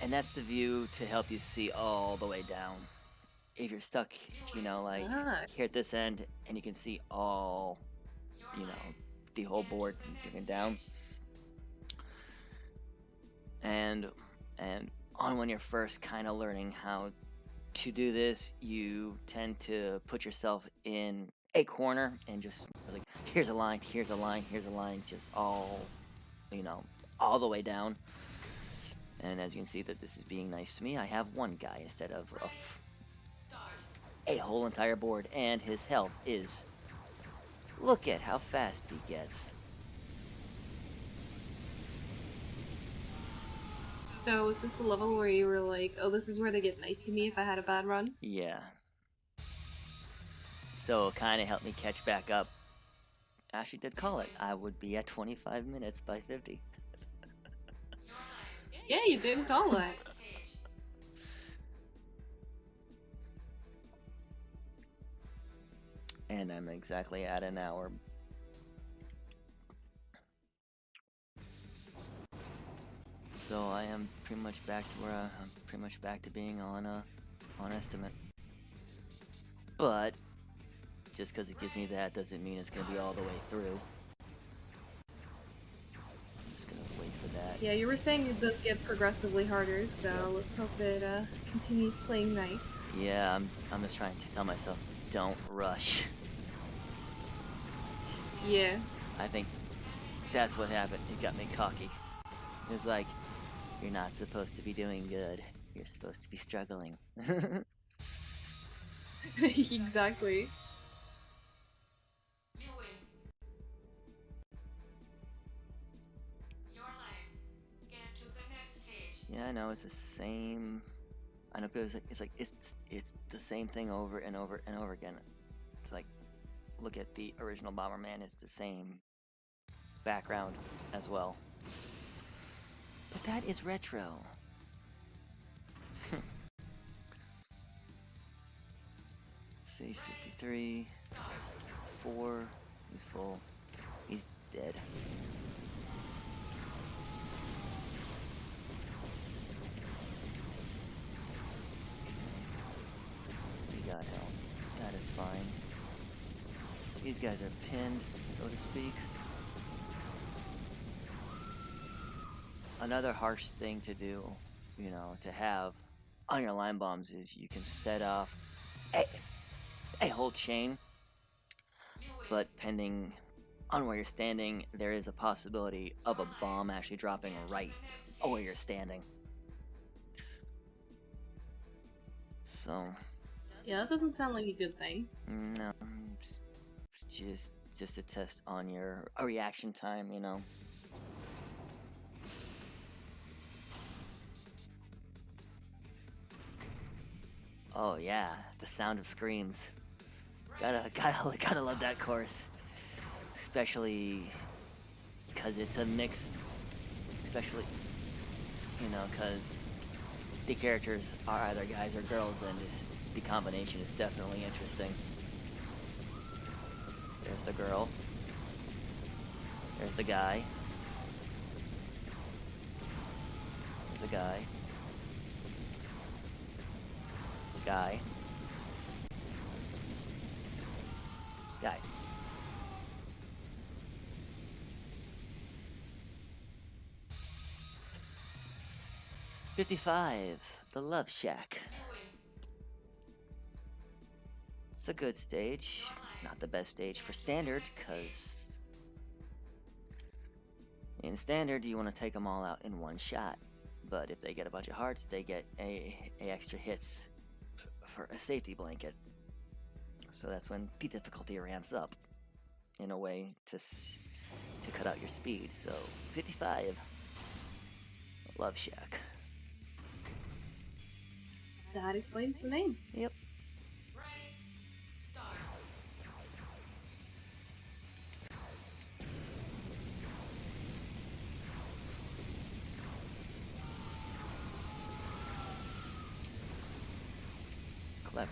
And that's the view to help you see all the way down. If you're stuck, you know, like Ah. here at this end, and you can see all, you know, the whole board looking down. And on when you're first kind of learning how to do this, you tend to put yourself in a corner and just was like, here's a line, here's a line, here's a line, just all, you know, all the way down. And as you can see that this is being nice to me, I have one guy instead of a whole entire board, and his health is, look at how fast he gets. So was this the level where you were like, oh, this is where they get nice to me if I had a bad run? Yeah. So it kind of helped me catch back up. I actually did call it. I would be at 25 minutes by 50. Yeah, you did call it. And I'm exactly at an hour. So I am pretty much back to where I'm pretty much back to being on estimate. But just because it gives me that doesn't mean it's gonna be all the way through. I'm just gonna wait for that. Yeah, you were saying it does get progressively harder, so Yes. let's hope it continues playing nice. Yeah, I'm just trying to tell myself, don't rush. Yeah. I think that's what happened. It got me cocky. It was like, you're not supposed to be doing good. You're supposed to be struggling. Exactly. You win. Your life. Get to the next stage. Yeah, I know, it's the same. I know, because it's the same thing over and over and over again. It's like, look at the original Bomberman. It's the same background as well. But that is retro. See, 53, 4. He's full. He's dead. He got health. That is fine. These guys are pinned, so to speak. Another harsh thing to do, you know, to have on your line bombs is you can set off a whole chain, but pending on where you're standing, there is a possibility of a bomb actually dropping right where you're standing. So, Yeah, that doesn't sound like a good thing. no, just a test on your reaction time, you know. Oh yeah, the sound of screams. Gotta love that chorus, especially because it's a mix. Especially, you know, because the characters are either guys or girls, and the combination is definitely interesting. There's the girl. There's the guy. There's the guy. Guy. Guy. "55, the Love Shack." It's a good stage. Not the best stage for standard, because in standard you want to take them all out in one shot. But if they get a bunch of hearts, they get a extra hits for a safety blanket. So that's when the difficulty ramps up in a way to cut out your speed. So 55, Love Shack. That explains the name. Yep. Ready, start. Clever.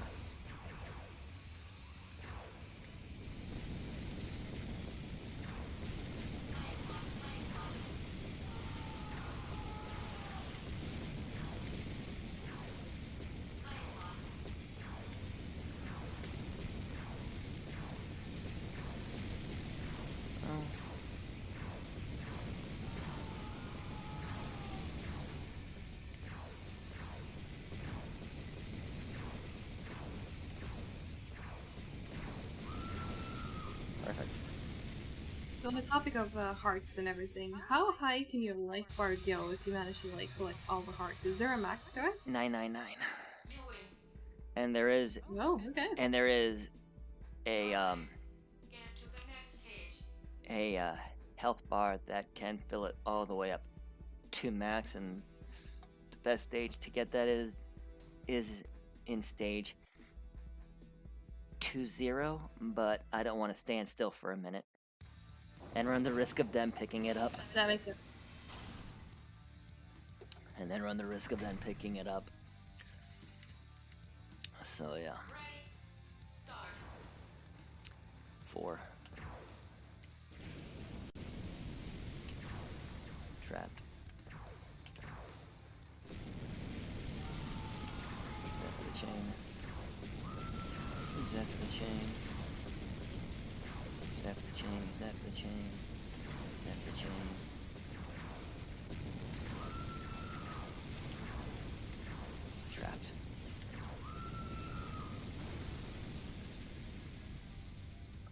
Oh. So on the topic of hearts and everything, how high can your life bar go if you manage to like collect all the hearts? Is there a max to it? 999. And there is Oh, okay. and there is a Get to the next stage. health bar that can fill it all the way up to max, and the best stage to get that is in stage 20, but I don't want to stand still for a minute and run the risk of them picking it up. That makes sense. And then run the risk of them picking it up. So yeah. Ready? Start. 4. Trapped. Use that for the chain. Use that for the chain. Use that for the chain. Use that for the chain. Use that for the chain. Trapped.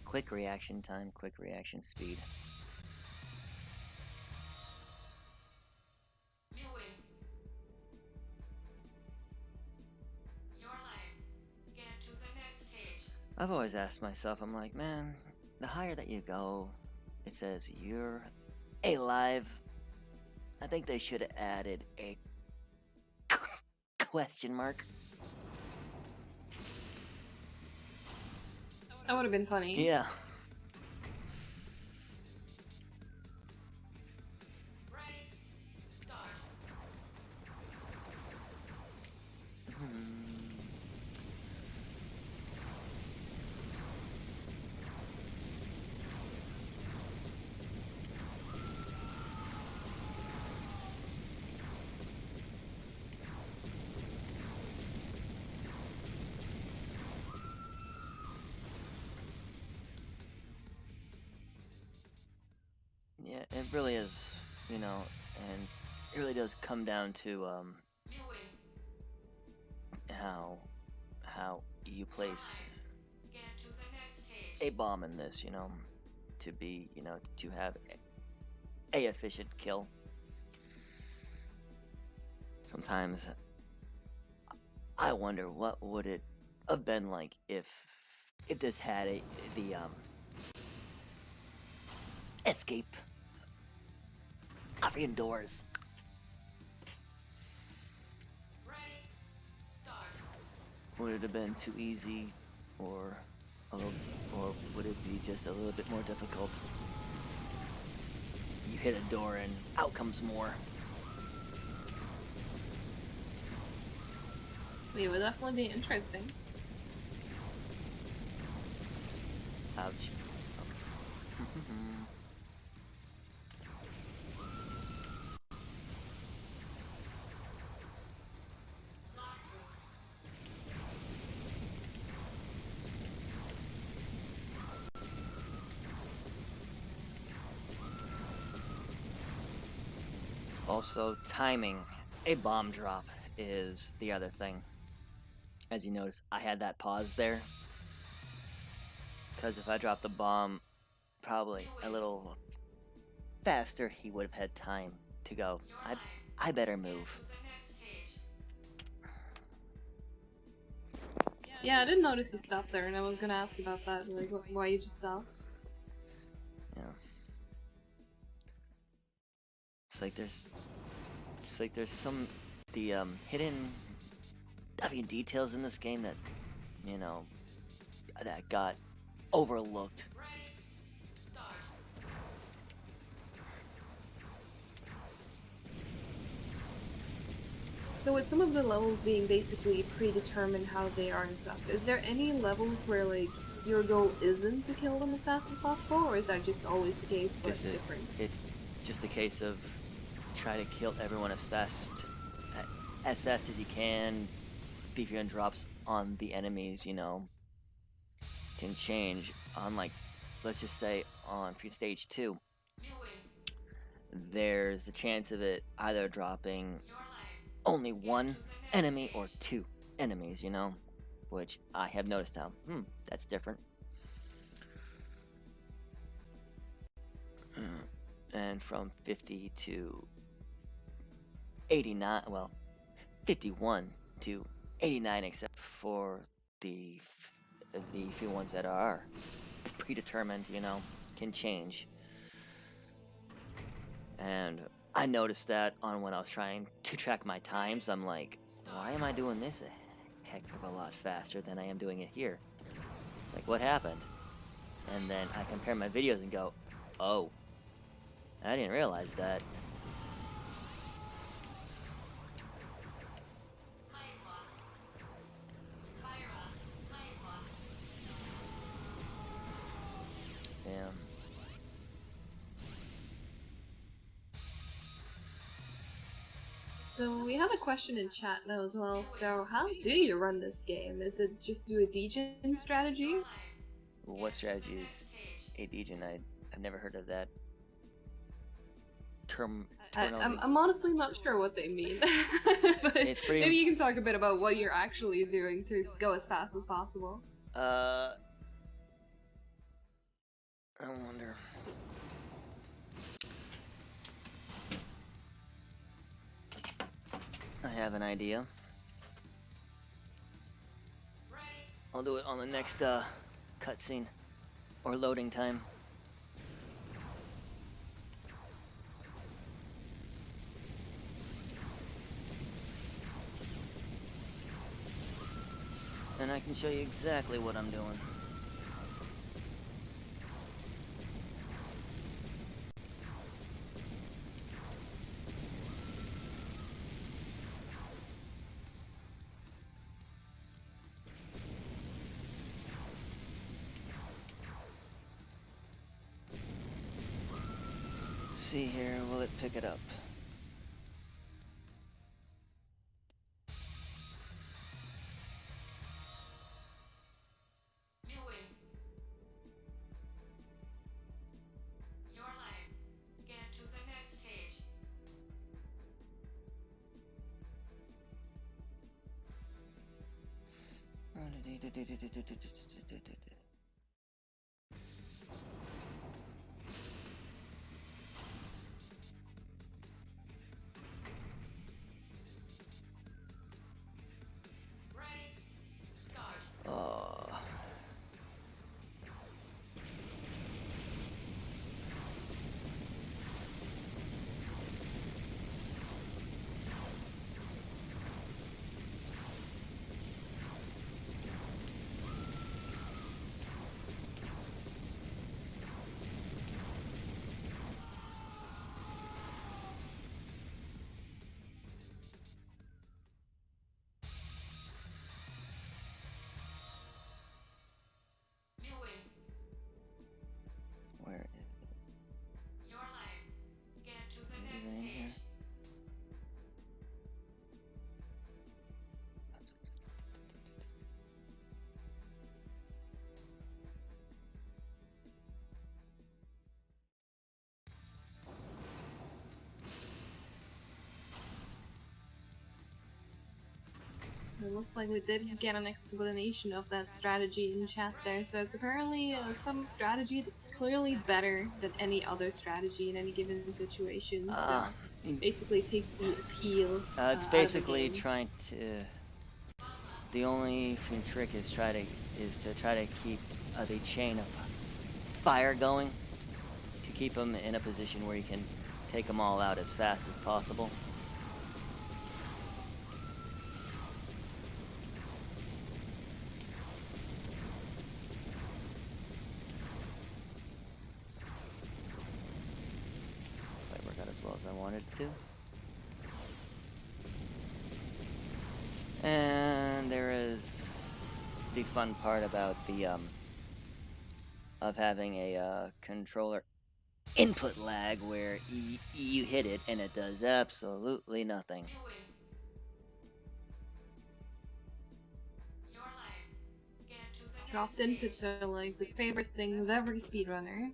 Quick reaction time, quick reaction speed. You win. Your life. Get to the next stage. I've always asked myself, I'm like, man, the higher that you go, it says you're alive. I think they should have added a question mark. That would have been funny. Yeah. Ready? Start. Yeah, it really is, you know, and it really does come down to You win. how you place Get to the next stage. a bomb in this, you know, to be, you know, to have a efficient kill. Sometimes I wonder what would it have been like if this had the escape of indoors. Ready? Start. Would it have been too easy, or would it be just a little bit more difficult? You hit a door and out comes more. It would definitely be interesting. Ouch. Also, timing a bomb drop is the other thing. As you notice, I had that pause there. Because if I dropped the bomb probably a little faster, he would have had time to go. I better move. To the next stage. Yeah, I didn't notice you stopped there, and I was gonna ask about that, like why you just stopped. Yeah. It's like there's some hidden details in this game that, you know, that got overlooked. Ready? Start. So with some of the levels being basically predetermined how they are and stuff, is there any levels where like your goal isn't to kill them as fast as possible, or is that just always the case but different? It's just a case of try to kill everyone as fast as you can. Beef your drops on the enemies, you know, can change. On, like, let's just say on stage 2, You win. there's a chance of it either dropping Your life. only one enemy or 2 enemies, you know, which I have noticed now. That's different. and from 50 to 89, well, 51 to 89, except for the few ones that are predetermined, you know, can change. And I noticed that on when I was trying to track my times. I'm like, why am I doing this a heck of a lot faster than I am doing it here? It's like, what happened? And then I compare my videos and go, oh, I didn't realize that. Damn. So we have a question in chat now as well. So how do you run this game? Is it just do a degen strategy? What strategy is a degen? I've never heard of that term. I'm honestly not sure what they mean. But maybe you can talk a bit about what you're actually doing to go as fast as possible. I wonder. I have an idea. I'll do it on the next cutscene or loading time. And I can show you exactly what I'm doing. See here, will it pick it up? New win. Your life. Get to the next stage. Ready? Start. Oh. New win. Where is it? Your life. Get to the Is next it in here? stage. It looks like we did get an explanation of that strategy in chat there. So it's apparently some strategy that's clearly better than any other strategy in any given situation. So it basically takes the appeal. It's basically trying to. The only trick is to try to keep the chain of fire going, to keep them in a position where you can take them all out as fast as possible. Might work out as well as I wanted it to. And there is the fun part about the of having a controller input lag where you hit it and it does absolutely nothing. New win. Your life. Get to the next Dropped stage. inputs are like the favorite thing of every speedrunner.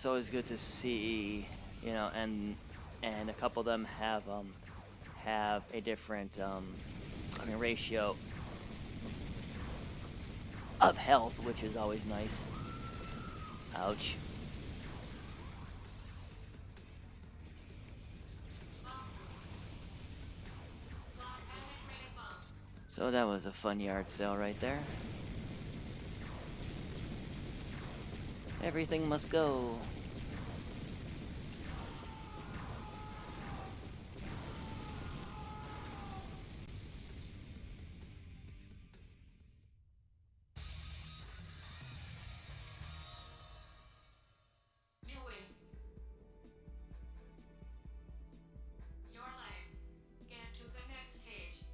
it's always good to see, you know, and a couple of them have a different ratio of health, which is always nice. Ouch. So that was a fun yard sale right there. Everything must go. You win. Your life. Get to the next stage.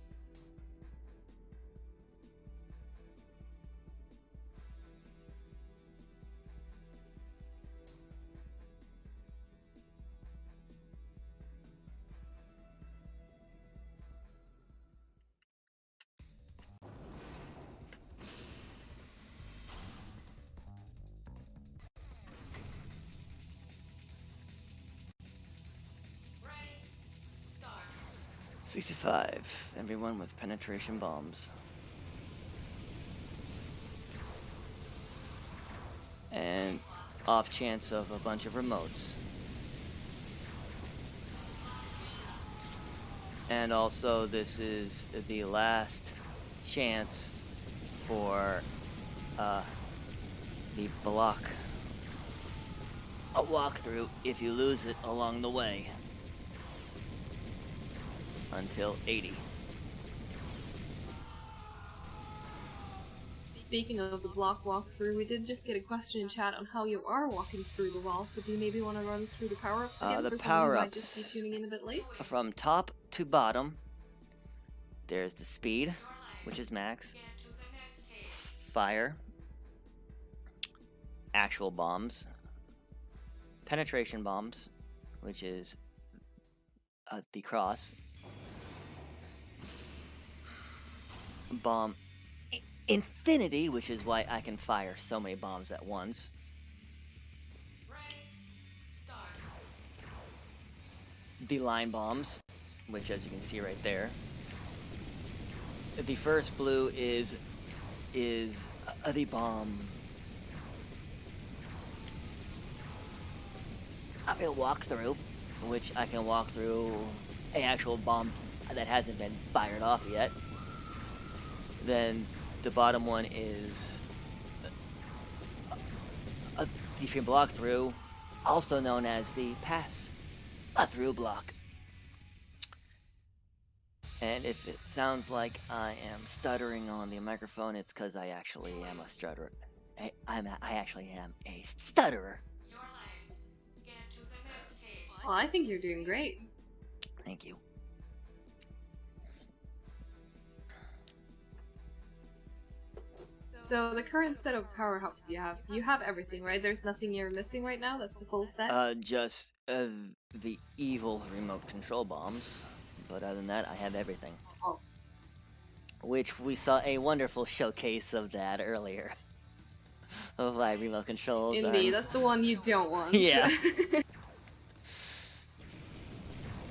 Ready? Start. 65. Everyone with penetration bombs. And off chance of a bunch of remotes. And also this is the last chance for the block a walkthrough if you lose it along the way. Until 80. Speaking of the block walkthrough, we did just get a question in chat on how you are walking through the wall, so do you maybe want to run us through the power-ups again The for someone who might power-ups. just be tuning in a bit late? From top to bottom, there's the speed, which is max, Get to the next stage. fire, actual bombs, penetration bombs, which is the cross, bomb infinity, which is why I can fire so many bombs at once, Ready? Start. the line bombs, which as you can see right there. The first blue is the bomb. I will walk through, which I can walk through an actual bomb that hasn't been fired off yet. Then the bottom one is you can block through, also known as the pass through block. And if it sounds like I am stuttering on the microphone, it's because I actually am a stutterer. I actually am a stutterer. Your life. Get to the next stage. Well, I think you're doing great. Thank you. So the current set of power-ups you have everything, right? There's nothing you're missing right now? That's the full set? Just the evil remote control bombs. But other than that, I have everything. Oh. Which we saw a wonderful showcase of that earlier. Of my remote controls. Indeed, that's the one you don't want. Yeah.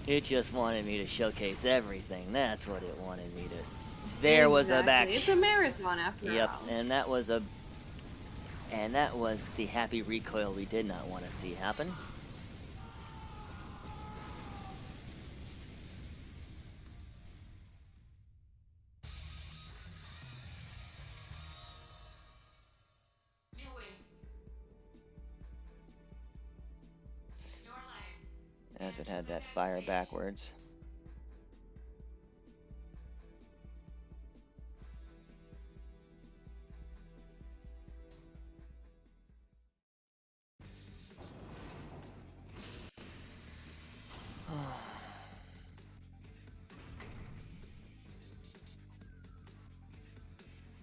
It just wanted me to showcase everything. That's what it wanted me to. There was a back. It's a marathon after Yep, all. and that was the happy recoil we did not want to see happen. You win. Your life. As it had that fire backwards.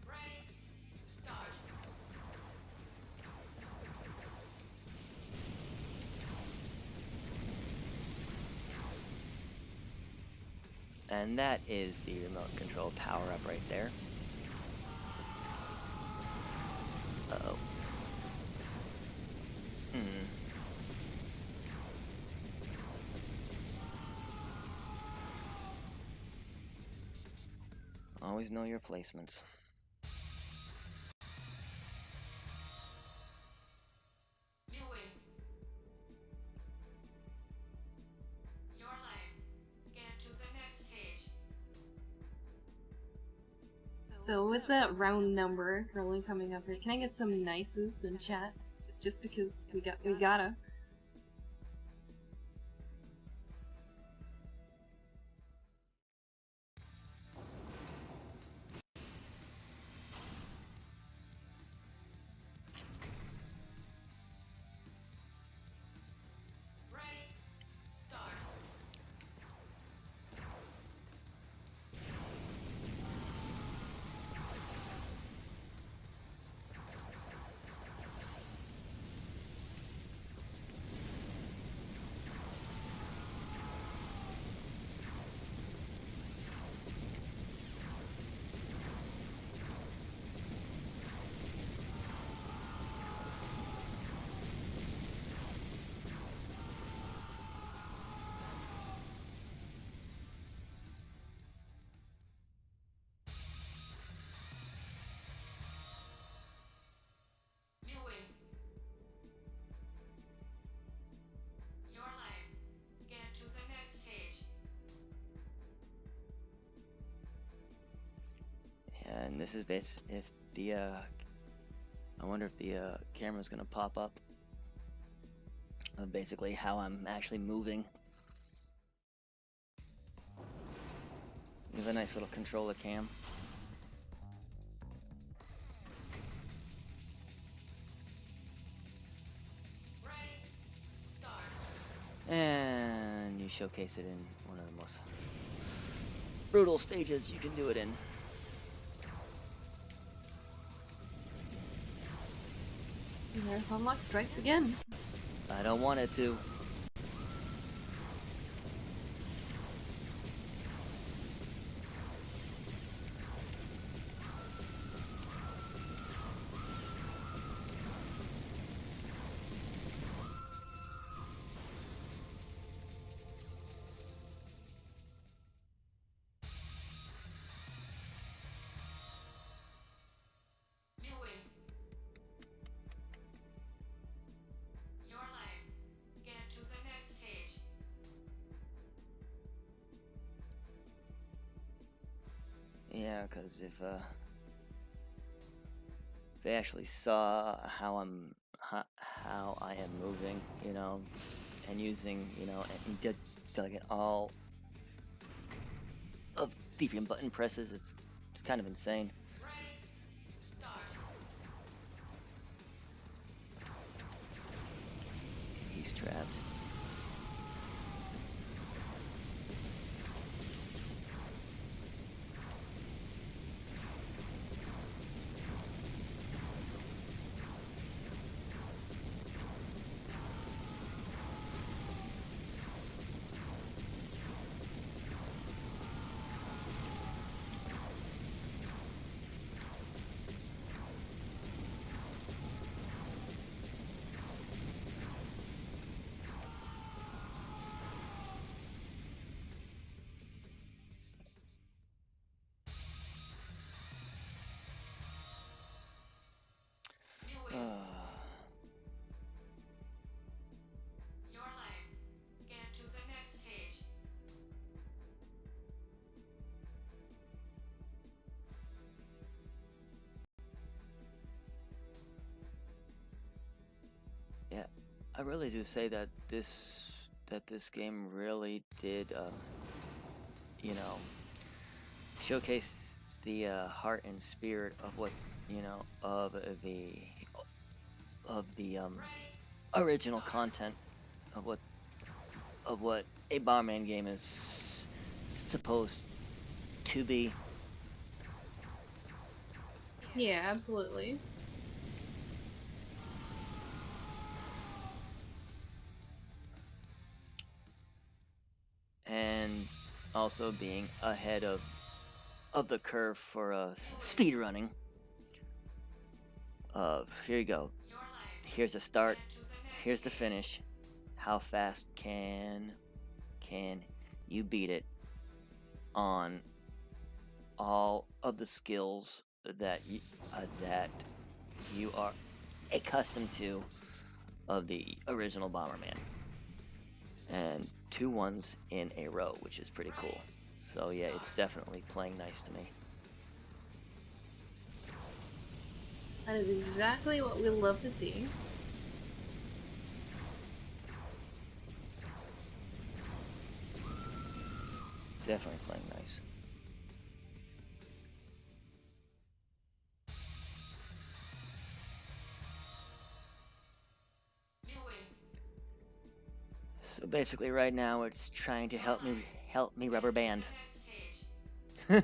Ready? Start. And that is the remote control power up right there. Uh-oh. Always know your placements. You win. Your life. Get to the next stage. So with that round number currently coming up here, can I get some nices in chat? Just because we gotta. Ready? Start. You win. Your life. Get to the next stage. And this is if the I wonder if the camera's gonna pop up of basically how I'm actually moving. We have a nice little controller cam. Ready? Start. And you showcase it in one of the most brutal stages you can do it in. See, Marathon Lock strikes again. I don't want it to. You win. Your life. Get to the next stage. Yeah, because if they actually saw how I am moving, you know, and using, you know, and did like all of the button presses, it's kind of insane. Ready? Start. He's trapped. You win. Your life. Get to the next stage. Yeah, I really do say that this game really did, you know, showcase the heart and spirit of what, you know, of the original content of what a Bomberman game is supposed to be. Yeah, absolutely. And also being ahead of the curve for speed running. Here you go. Your life. Here's the start. Get to the next Here's the stage. finish. How fast can you beat it on all of the skills that you are accustomed to of the original Bomberman, and 2 ones in a row, which is pretty cool. So yeah, it's definitely playing nice to me. That is exactly what we love to see. Definitely playing nice. You win. So basically, right now it's trying to help me rubber band. Next stage.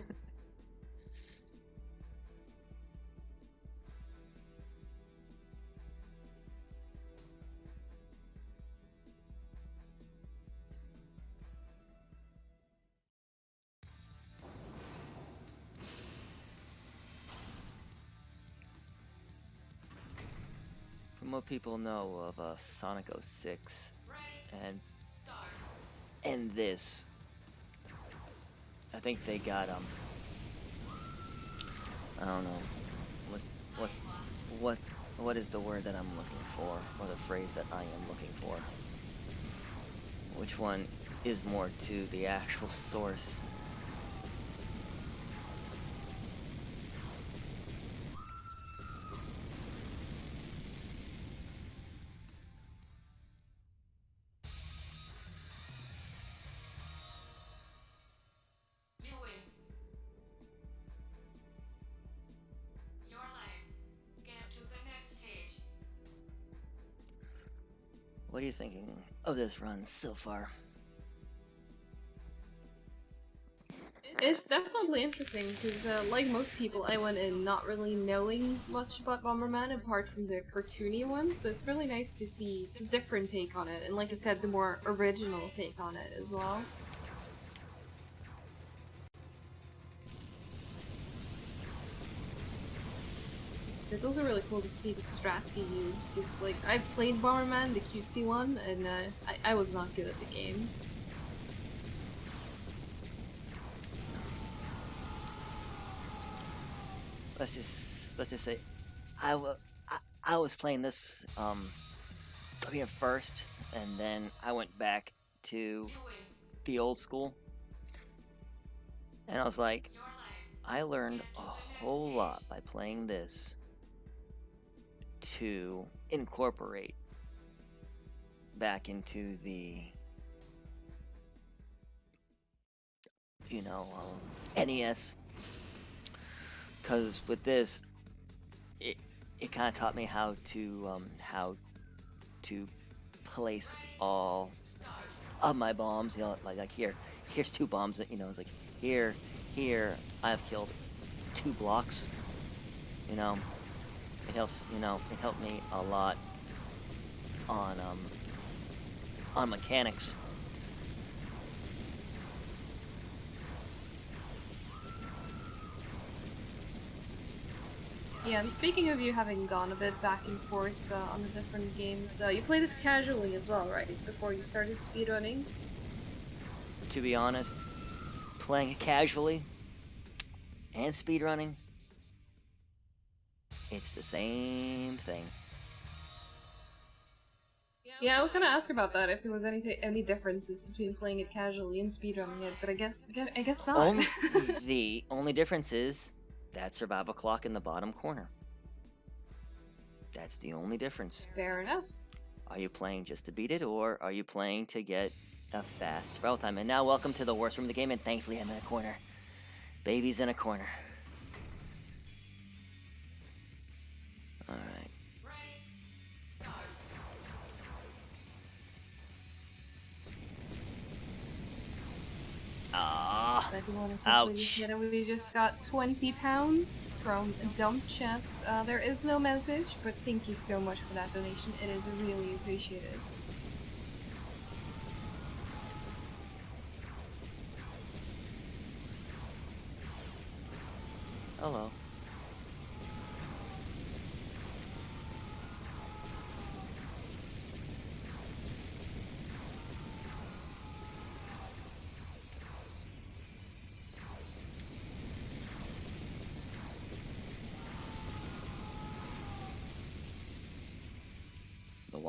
From what people know of Sonic 06 Ready. and Start. this, I think they got I don't know, what's what is the word that I'm looking for, or the phrase that I am looking for? Which one is more to the actual source? You win. Your life. Get to the next stage. What are you thinking of this run so far? It's definitely interesting because, like most people, I went in not really knowing much about Bomberman apart from the cartoony one, so it's really nice to see a different take on it, and like you said, the more original take on it as well. It's also really cool to see the strats he used, because, like, I've played Bomberman, the cutesy one, and I was not good at the game. Let's just say, I was playing this here first, and then I went back to You win. the old school, and I was like, Your life. I learned a whole lot by playing this to incorporate back into the, NES. Because with this, it kind of taught me how to place all of my bombs. Like here's 2 bombs that it's like here I've killed 2 blocks. It helps. It helped me a lot on mechanics. Yeah, and speaking of you having gone a bit back and forth on the different games, you play this casually as well, right? Before you started speedrunning? To be honest, playing it casually and speedrunning, it's the same thing. Yeah, I was gonna ask about that, if there was any differences between playing it casually and speedrunning it, but I guess not. The only difference is that survival clock in the bottom corner. That's the only difference. Fair enough. Are you playing just to beat it, or are you playing to get a fast survival time? And now welcome to the worst room of the game, and thankfully I'm in a corner. Baby's in a corner. Alright. Ready. Start. Ah. So if you want to Ouch. quickly hit it, we just got 20 pounds from Dump Chest. There is no message, but thank you so much for that donation. It is really appreciated. Hello.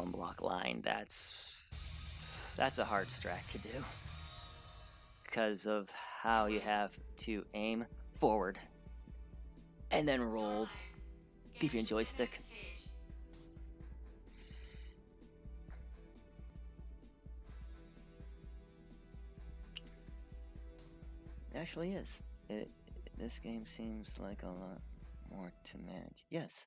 one block line, that's a hard strat to do because of how you have to aim forward and then roll different joystick. It actually is. This game seems like a lot more to manage. Yes.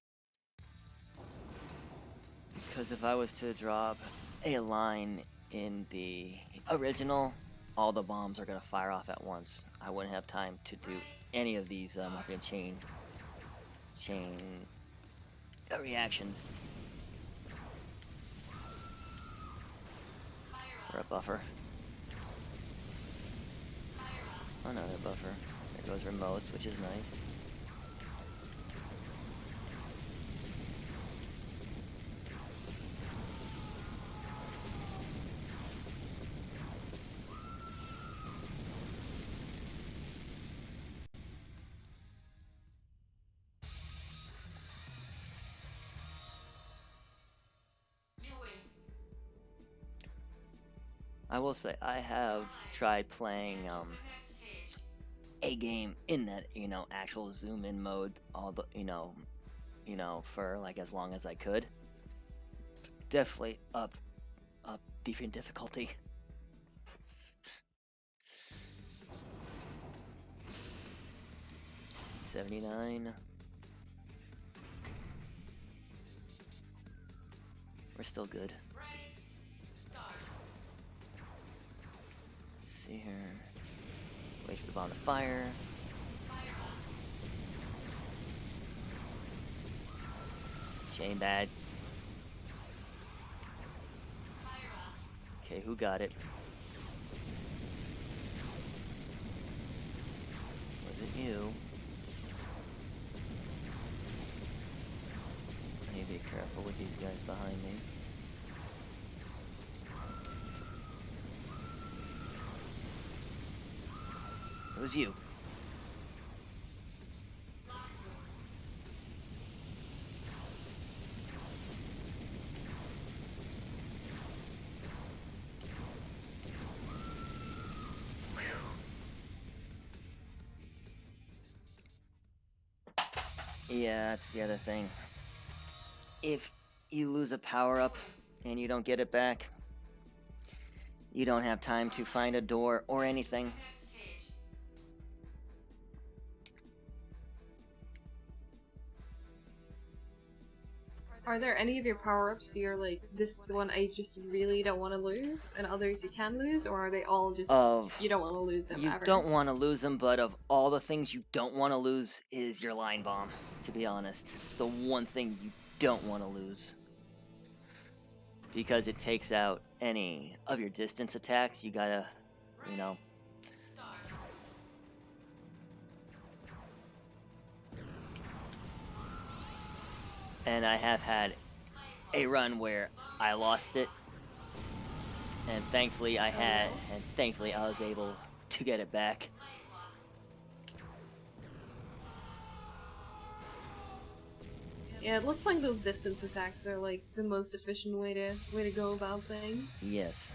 Because if I was to drop a line in the original, all the bombs are going to fire off at once. I wouldn't have time to do any of these chain reactions. For a buffer. Another buffer. There goes remotes, which is nice. I will say I have tried playing a game in that actual zoom in mode all the for like as long as I could. Definitely up different difficulty. $79. We're still good. See here. Wait for the bomb to fire. Chain bad. Okay, who got it? Was it you? I need to be careful with these guys behind me. It was you. Yeah, that's the other thing. If you lose a power-up and you don't get it back, you don't have time to find a door or anything. Are there any of your power-ups you're like, this is the one I just really don't want to lose, and others you can lose, or are they all just, you don't want to lose them You ever? don't want to lose them, but of all the things you don't want to lose is your line bomb, to be honest. It's the one thing you don't want to lose. Because it takes out any of your distance attacks, you gotta, And I have had a run where I lost it, and thankfully I was able to get it back. Yeah, it looks like those distance attacks are like the most efficient way to go about things. Yes.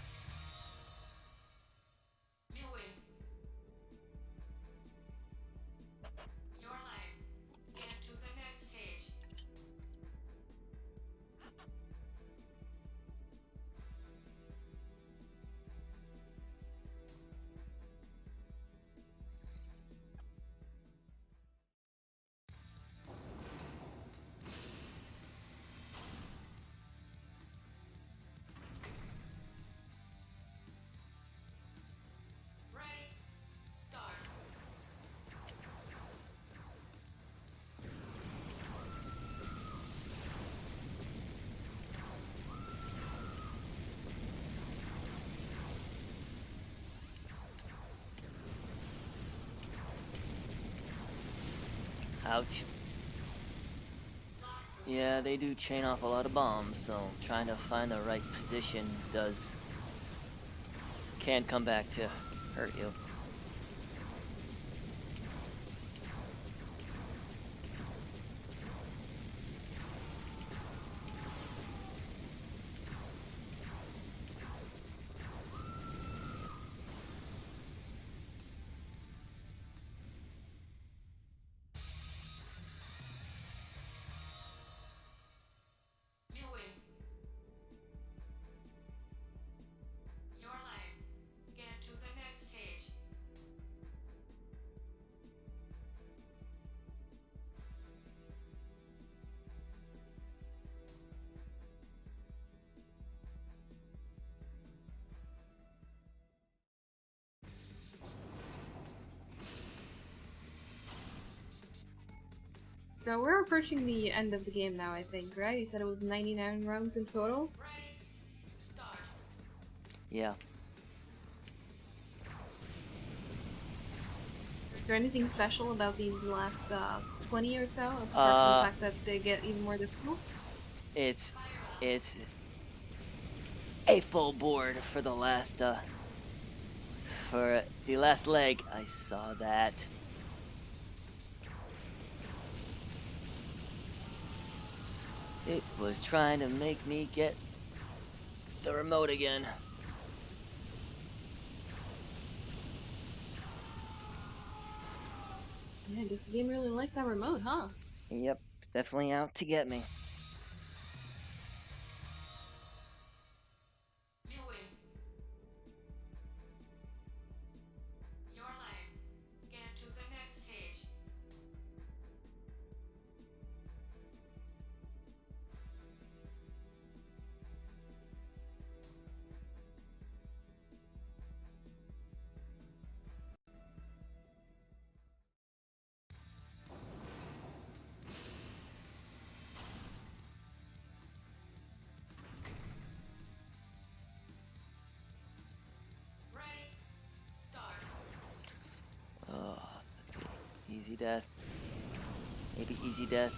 Ouch. Yeah, they do chain off a lot of bombs, so trying to find the right position can come back to hurt you. So we're approaching the end of the game now, I think, right? You said it was 99 rounds in total? Ready, start. Yeah. Is there anything special about these last 20 or so, apart from the fact that they get even more difficult? It's a full board for the last leg. I saw that. It was trying to make me get the remote again. Yeah, I guess the game really likes that remote, huh? Yep, it's definitely out to get me. You win. Your life. Get to the next stage. Ready, start. Let's see. Easy death. Maybe easy death.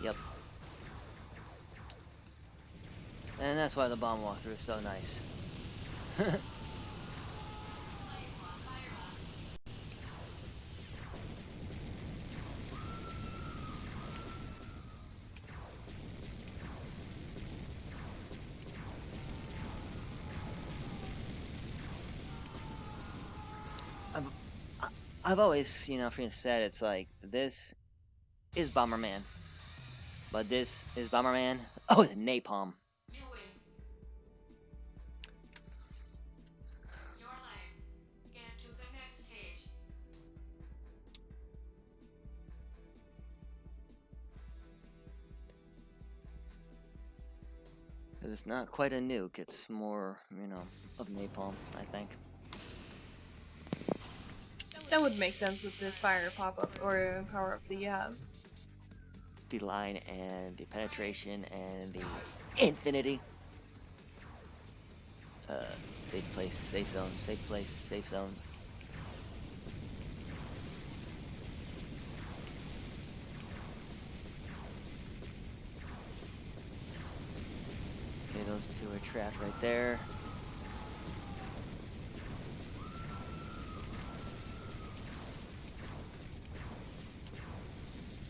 Yep. And that's why the bomb walkthrough is so nice. I've always, you know, said it's like, this is Bomberman. But this is Bomberman. Oh, the napalm. You win. Your life. Get to the next stage. It's not quite a nuke, it's more, you know, of napalm, I think. That would make sense with the fire pop-up or power-up that you have. The line and the penetration and the infinity. Safe place, safe zone, safe place, safe zone. Okay, those two are trapped right there.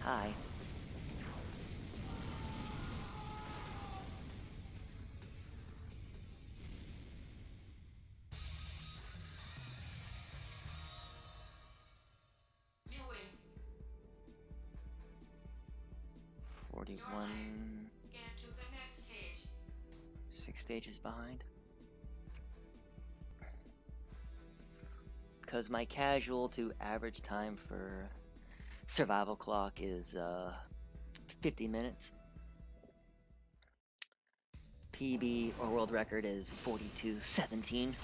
Hi. You win. 41, Get to the next stage. 6 stages behind. Because my casual to average time for survival clock is 50 minutes. PB or world record is 42:17.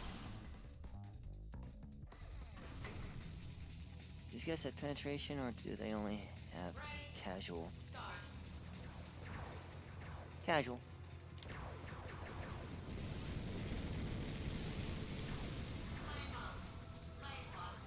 These guys have penetration, or do they only have casual? Start. Casual. Time up. Light walk.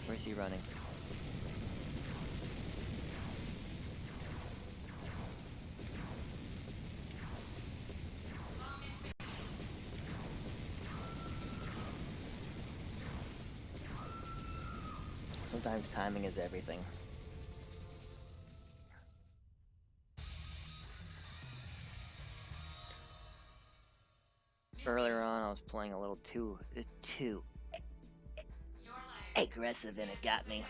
Where's he running? Sometimes timing is everything. Earlier on, I was playing a little too Your life. aggressive, and it got me.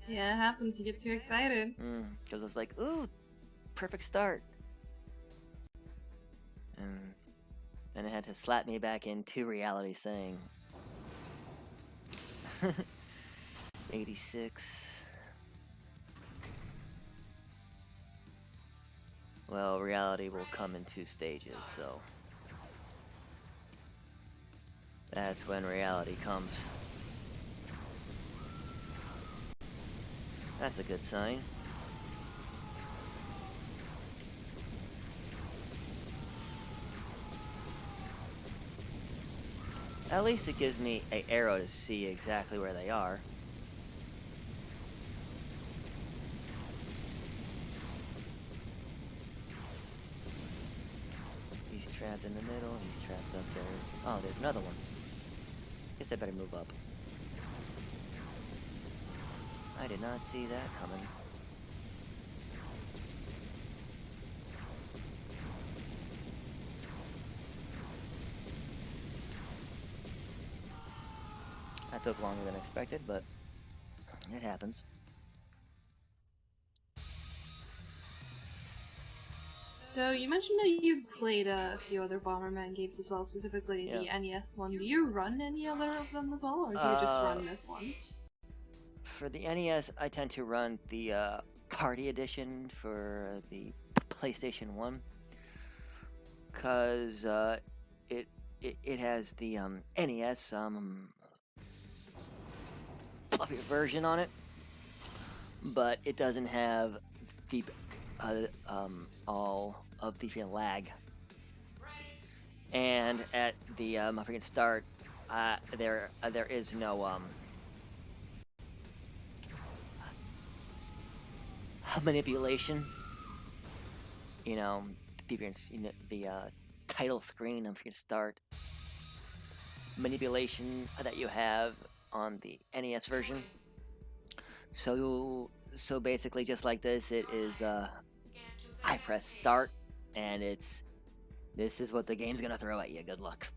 Yeah, it happens. You get too excited. Because I was like, ooh, perfect start. And it had to slap me back into reality saying 86. Well, reality will come in 2 stages, so that's when reality comes. That's a good sign. At least it gives me an arrow to see exactly where they are. He's trapped in the middle, he's trapped up there. Oh, there's another one. Guess I better move up. I did not see that coming. That took longer than expected, but it happens. So you mentioned that you played a few other Bomberman games as well, specifically the NES one. Do you run any other of them as well, or do you just run this one? For the NES, I tend to run the Party Edition for the PlayStation 1, because it has the NES version on it, but it doesn't have the all of the lag. And at the freaking start, there is no manipulation. You know, the title screen of freaking start manipulation that you have on the NES version. So basically, just like this, it is I press start, and this is what the game's gonna throw at you. Good luck.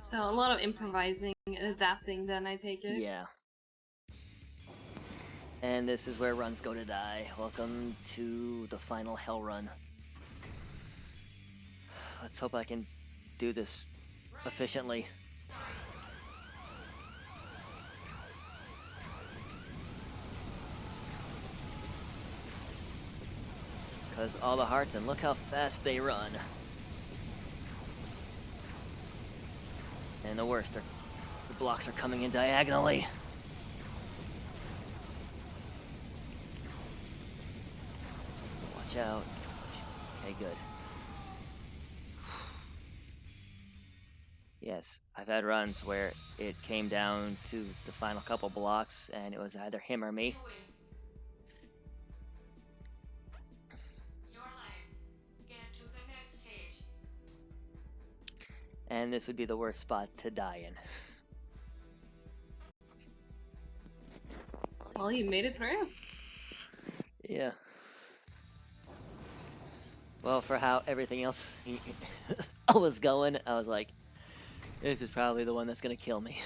So a lot of improvising and adapting then, I take it? Yeah. And this is where runs go to die. Welcome to the final hell run. Let's hope I can do this efficiently. Because all the hearts, and look how fast they run. And the worst, the blocks are coming in diagonally. Watch out. Okay, good. Yes, I've had runs where it came down to the final couple blocks, and it was either him or me. And this would be the worst spot to die in. Well, you made it through. Yeah. Well, for how everything else was going, I was like, this is probably the one that's gonna kill me.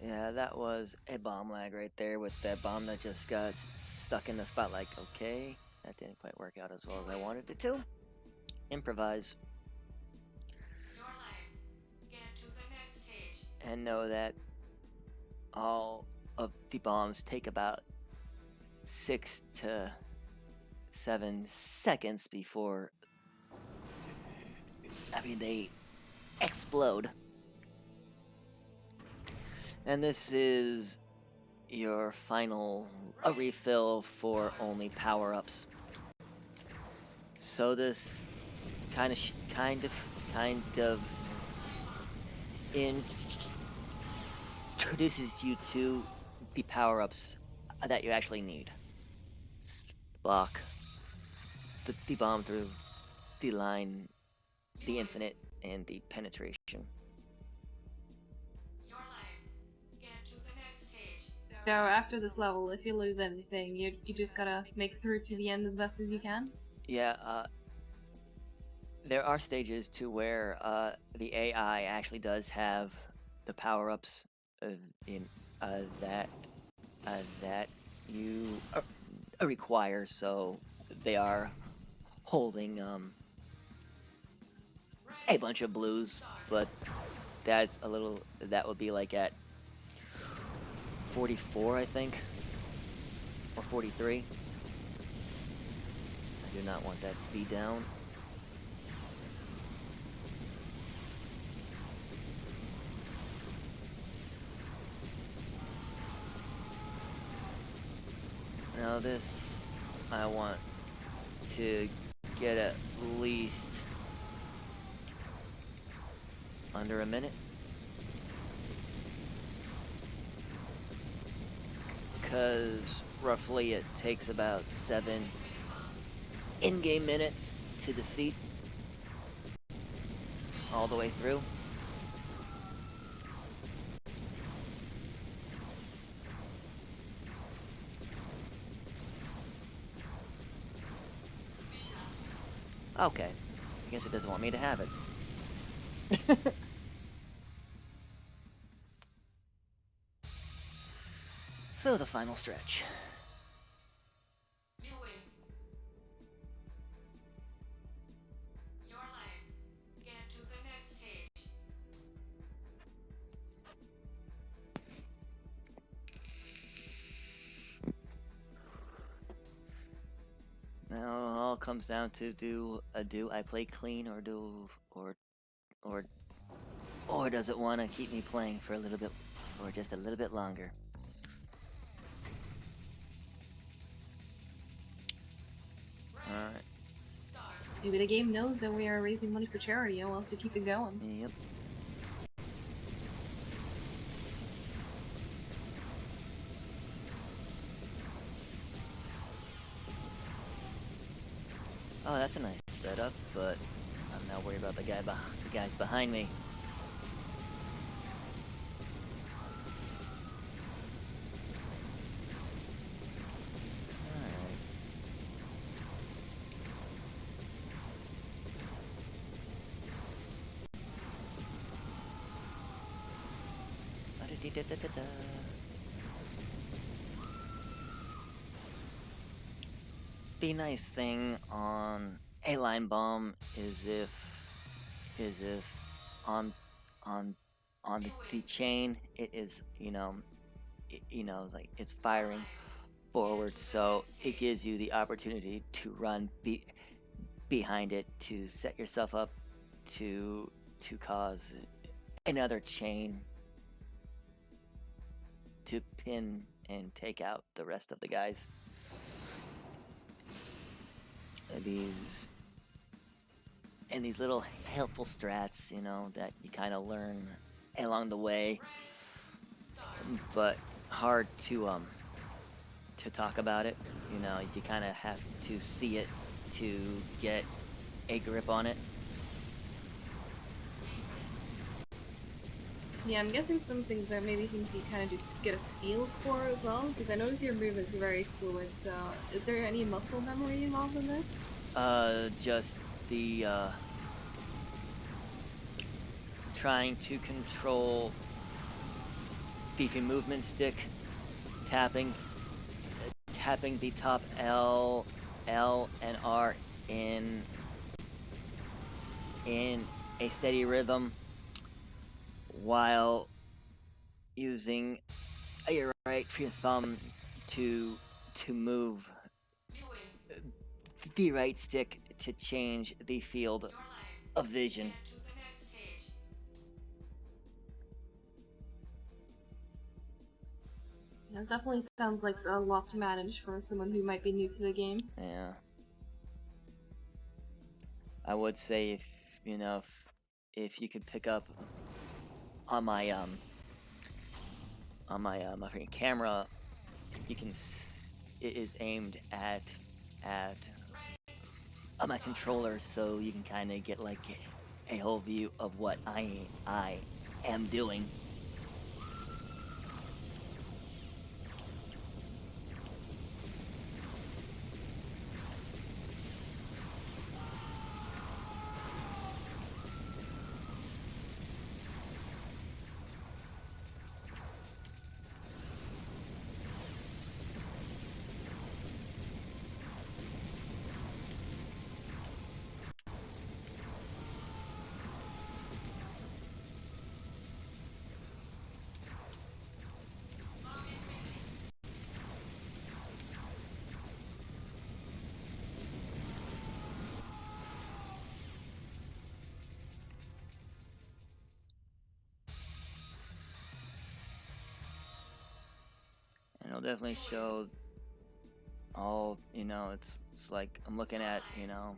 Yeah, that was a bomb lag right there with that bomb that just got stuck in the spot. Like, okay, that didn't quite work out as well as I wanted it to. Improvise. And know that all of the bombs take about 6 to 7 seconds before they explode. And this is your final refill for only power-ups. So this kind of introduces you to the power-ups that you actually need. Block, the bomb through, the line, the infinite, and the penetration. Your life. Get to the next stage. So after this level, if you lose anything, you just gotta make it through to the end as best as you can. Yeah, there are stages to where the AI actually does have the power-ups in that you require, so they are holding a bunch of blues, but that would be like at 44, I think, or 43. I do not want that speed down. Now this, I want to get at least under a minute. Because roughly it takes about 7 in-game minutes to defeat all the way through. Okay, I guess it doesn't want me to have it. So the final stretch. You win. Your life. Get to the next stage. Now it all comes down to do I play clean or does it want to keep me playing for just a little bit longer? Alright. Maybe the game knows that we are raising money for charity and wants to keep it going. Yep. Oh, that's a nice setup, but I'm not worried about the guys behind me. Da-da-da-da-da. The nice thing on a line bomb is if on the chain it is like it's firing forward, so it gives you the opportunity to run behind it to set yourself up to cause another chain to pin and take out the rest of the guys. These little helpful strats, that you kind of learn along the way, but hard to talk about it. You kind of have to see it to get a grip on it. Yeah, I'm guessing some things are maybe things you kind of just get a feel for as well, because I notice your move is very fluid, so is there any muscle memory involved in this? Just the, trying to control the movement stick, tapping the top L, and R in a steady rhythm, while using your right thumb to move the right stick to change the field of vision. Get to the next stage. That definitely sounds like a lot to manage for someone who might be new to the game. Yeah. I would say if you could pick up on my on my my freaking camera, you can it is aimed at my controller, so you can kind of get like a whole view of what I am doing. And it'll definitely show all, you know, it's like I'm looking at, you know,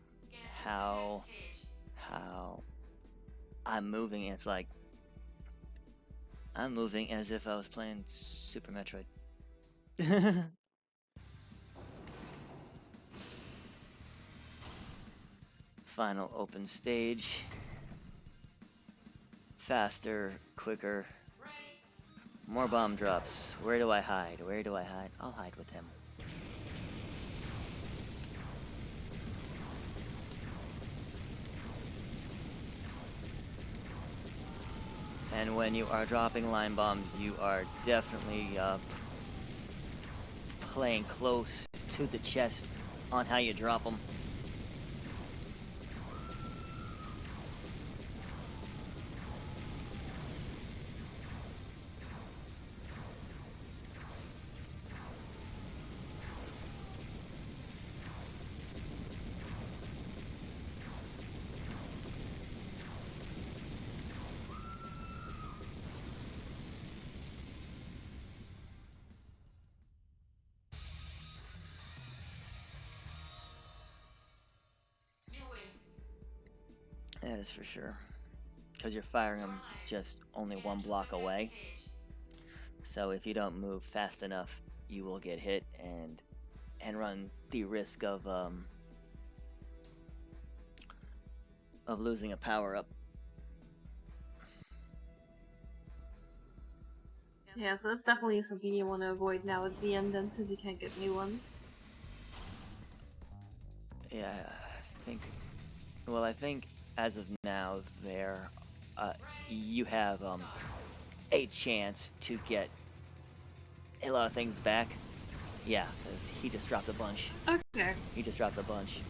how I'm moving. It's like I'm moving as if I was playing Super Metroid. Final open stage. Faster, quicker. More bomb drops. Where do I hide? Where do I hide? I'll hide with him. And when you are dropping line bombs, you are definitely playing close to the chest on how you drop them. That is for sure. Because you're firing them just only one block away. So if you don't move fast enough, you will get hit and run the risk of losing a power-up. Yeah, so that's definitely something you want to avoid now at the end then, since you can't get new ones. Yeah, I think as of now you have a chance to get a lot of things back. Yeah, because he just dropped a bunch. Okay. He just dropped a bunch.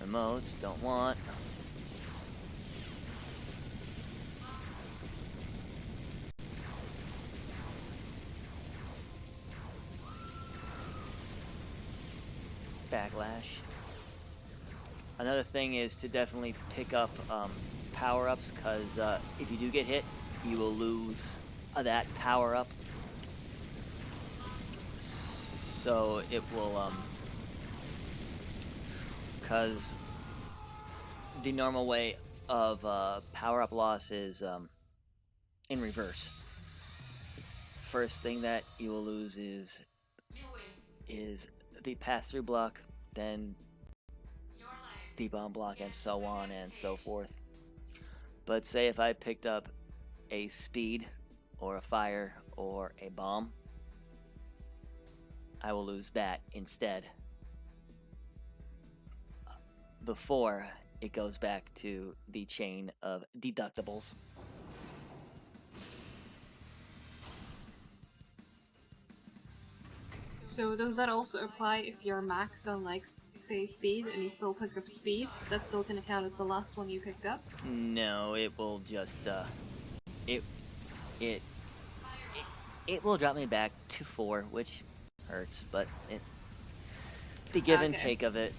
Remotes, don't want. Backlash. Another thing is to definitely pick up power-ups, because if you do get hit, you will lose that power-up. So it will, because the normal way of power-up loss is in reverse. First thing that you will lose is the pass-through block, then the bomb block, and so on and so forth. But say if I picked up a speed or a fire or a bomb, I will lose that instead before it goes back to the chain of deductibles. So does that also apply if you're maxed on, like, say, speed, and you still picked up speed? That's still gonna count as the last one you picked up? No, it will just it will drop me back to 4, which hurts, but the give and take of it.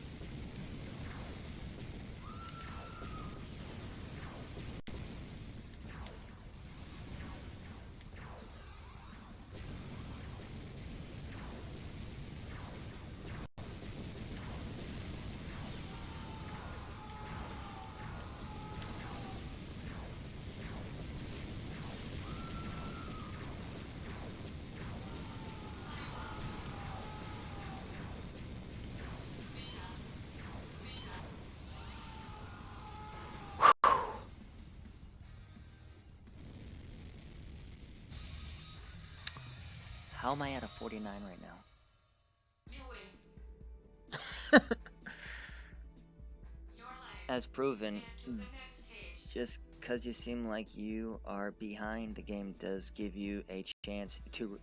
How am I at a 49 right now? You win. Your life. As proven, Get to the next stage. just because you seem like you are behind, the game does give you a chance to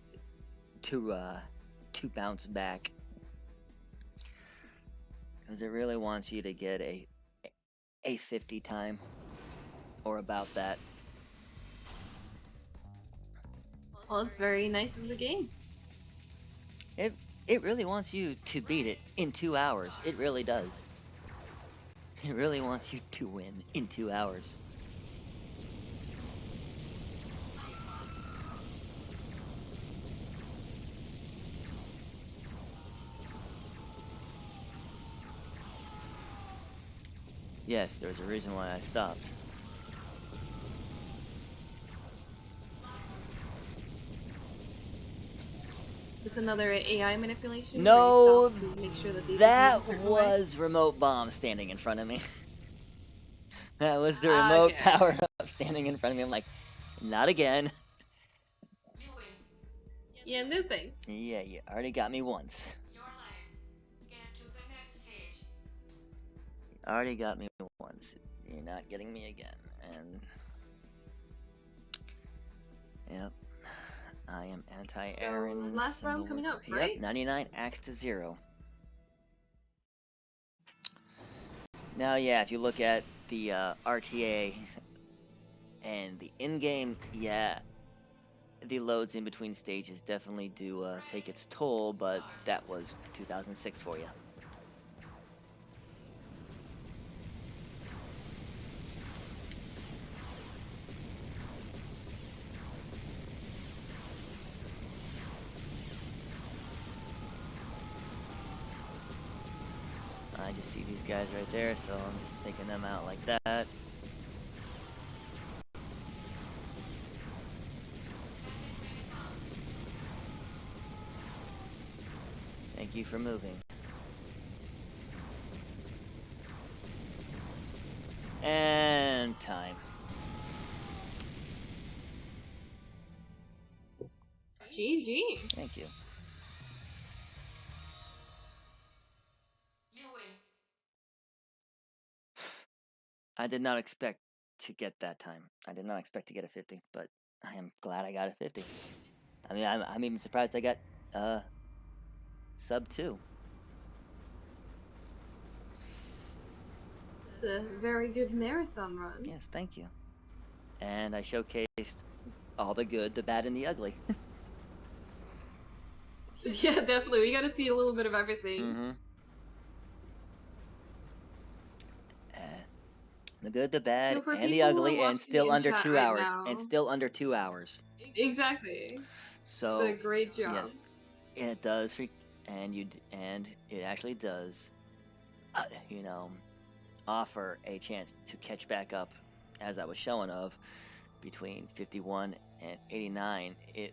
bounce back. Because it really wants you to get a 50 time or about that. Well, it's very nice of the game. It really wants you to beat it in 2 hours. It really does. It really wants you to win in 2 hours. Yes, there's a reason why I stopped. Is this another AI manipulation? No, where you stop to make sure that they that behave a certain way? was Remote Bomb standing in front of me. That was the Ah, remote okay. power up standing in front of me. I'm like, not again. You win. Yeah, no thanks. Yeah, you already got me once. Your life. Get to the next stage. You already got me once. You're not getting me again. And yep, I am anti-Aaron. Last round coming up, Yep, right? 99 axe to 0. Now, yeah, if you look at the RTA and the in-game, yeah, the loads in between stages definitely do take its toll, but that was 2006 for you. I just see these guys right there, so I'm just taking them out like that. Thank you for moving. And time. GG. Thank you. You win. I did not expect to get that time. I did not expect to get a 50, but I am glad I got a 50. I mean, I'm even surprised I got sub 2. It's a very good marathon run. Yes, thank you. And I showcased all the good, the bad, and the ugly. Yeah, definitely. We gotta see a little bit of everything. Mm-hmm. The good, the bad, So for and the people who are ugly, and watching still in under chat 2 right hours. now- And still under 2 hours. Exactly. So It's a great job. yes, it does, and it actually does, you know, offer a chance to catch back up, as I was showing of, between 51 and 89. It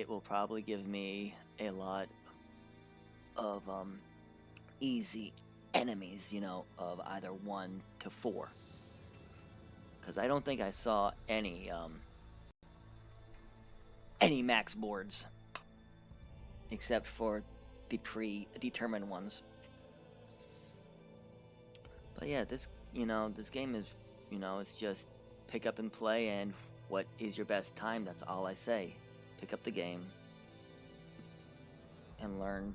will probably give me a lot of easy enemies, you know, of either 1 to 4. Because I don't think I saw any max boards except for the predetermined ones. But yeah, this game is, it's just pick up and play, and what is your best time? That's all I say. Pick up the game and learn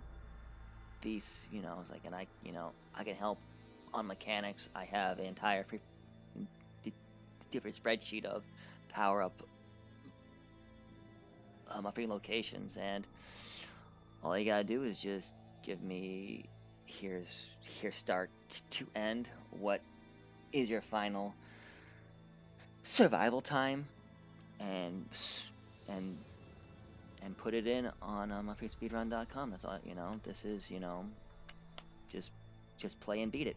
these, it's like, and I can help on mechanics. I have an entire different spreadsheet of power up my free locations, and all you gotta do is just give me here's start to end. What is your final survival time, and put it in on myfreespeedrun.com. That's all. This is just play and beat it.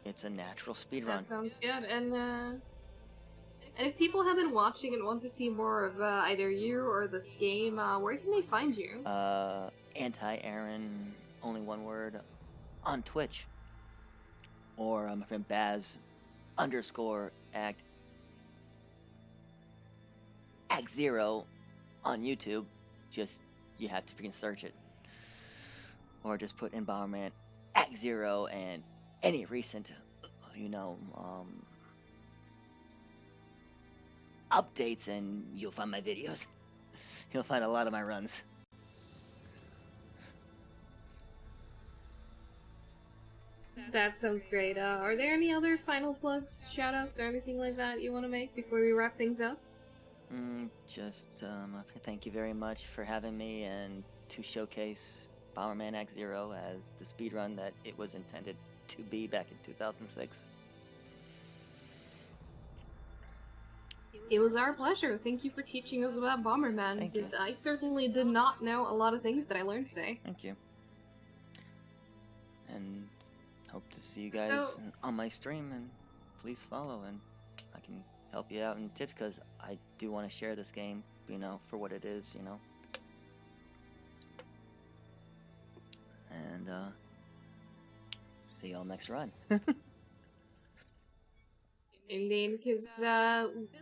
It's a natural speed run. That sounds good. And if people have been watching and want to see more of either you or this game, where can they find you? Anti-Aaron, only one word, on Twitch. Or my friend Baz _ act Act Zero on YouTube. Just, you have to freaking search it. Or just put in Bomberman Act Zero and any recent, updates, and you'll find my videos. You'll find a lot of my runs. That sounds great. Are there any other final plugs, shoutouts, or anything like that you want to make before we wrap things up? Thank you very much for having me and to showcase Bomberman Act Zero as the speedrun that it was intended to be back in 2006. It was our pleasure. Thank you for teaching us about Bomberman, Thank you. because I certainly did not know a lot of things that I learned today. Thank you. And hope to see you guys So- on my stream, and please follow, and I can help you out in tips, because I do want to share this game, for what it is, And, see y'all next run. Indeed, because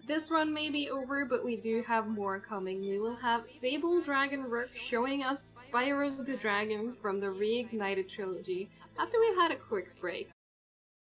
this run may be over, but we do have more coming. We will have Sable Dragon Rook showing us Spyro the Dragon from the Reignited trilogy after we've had a quick break.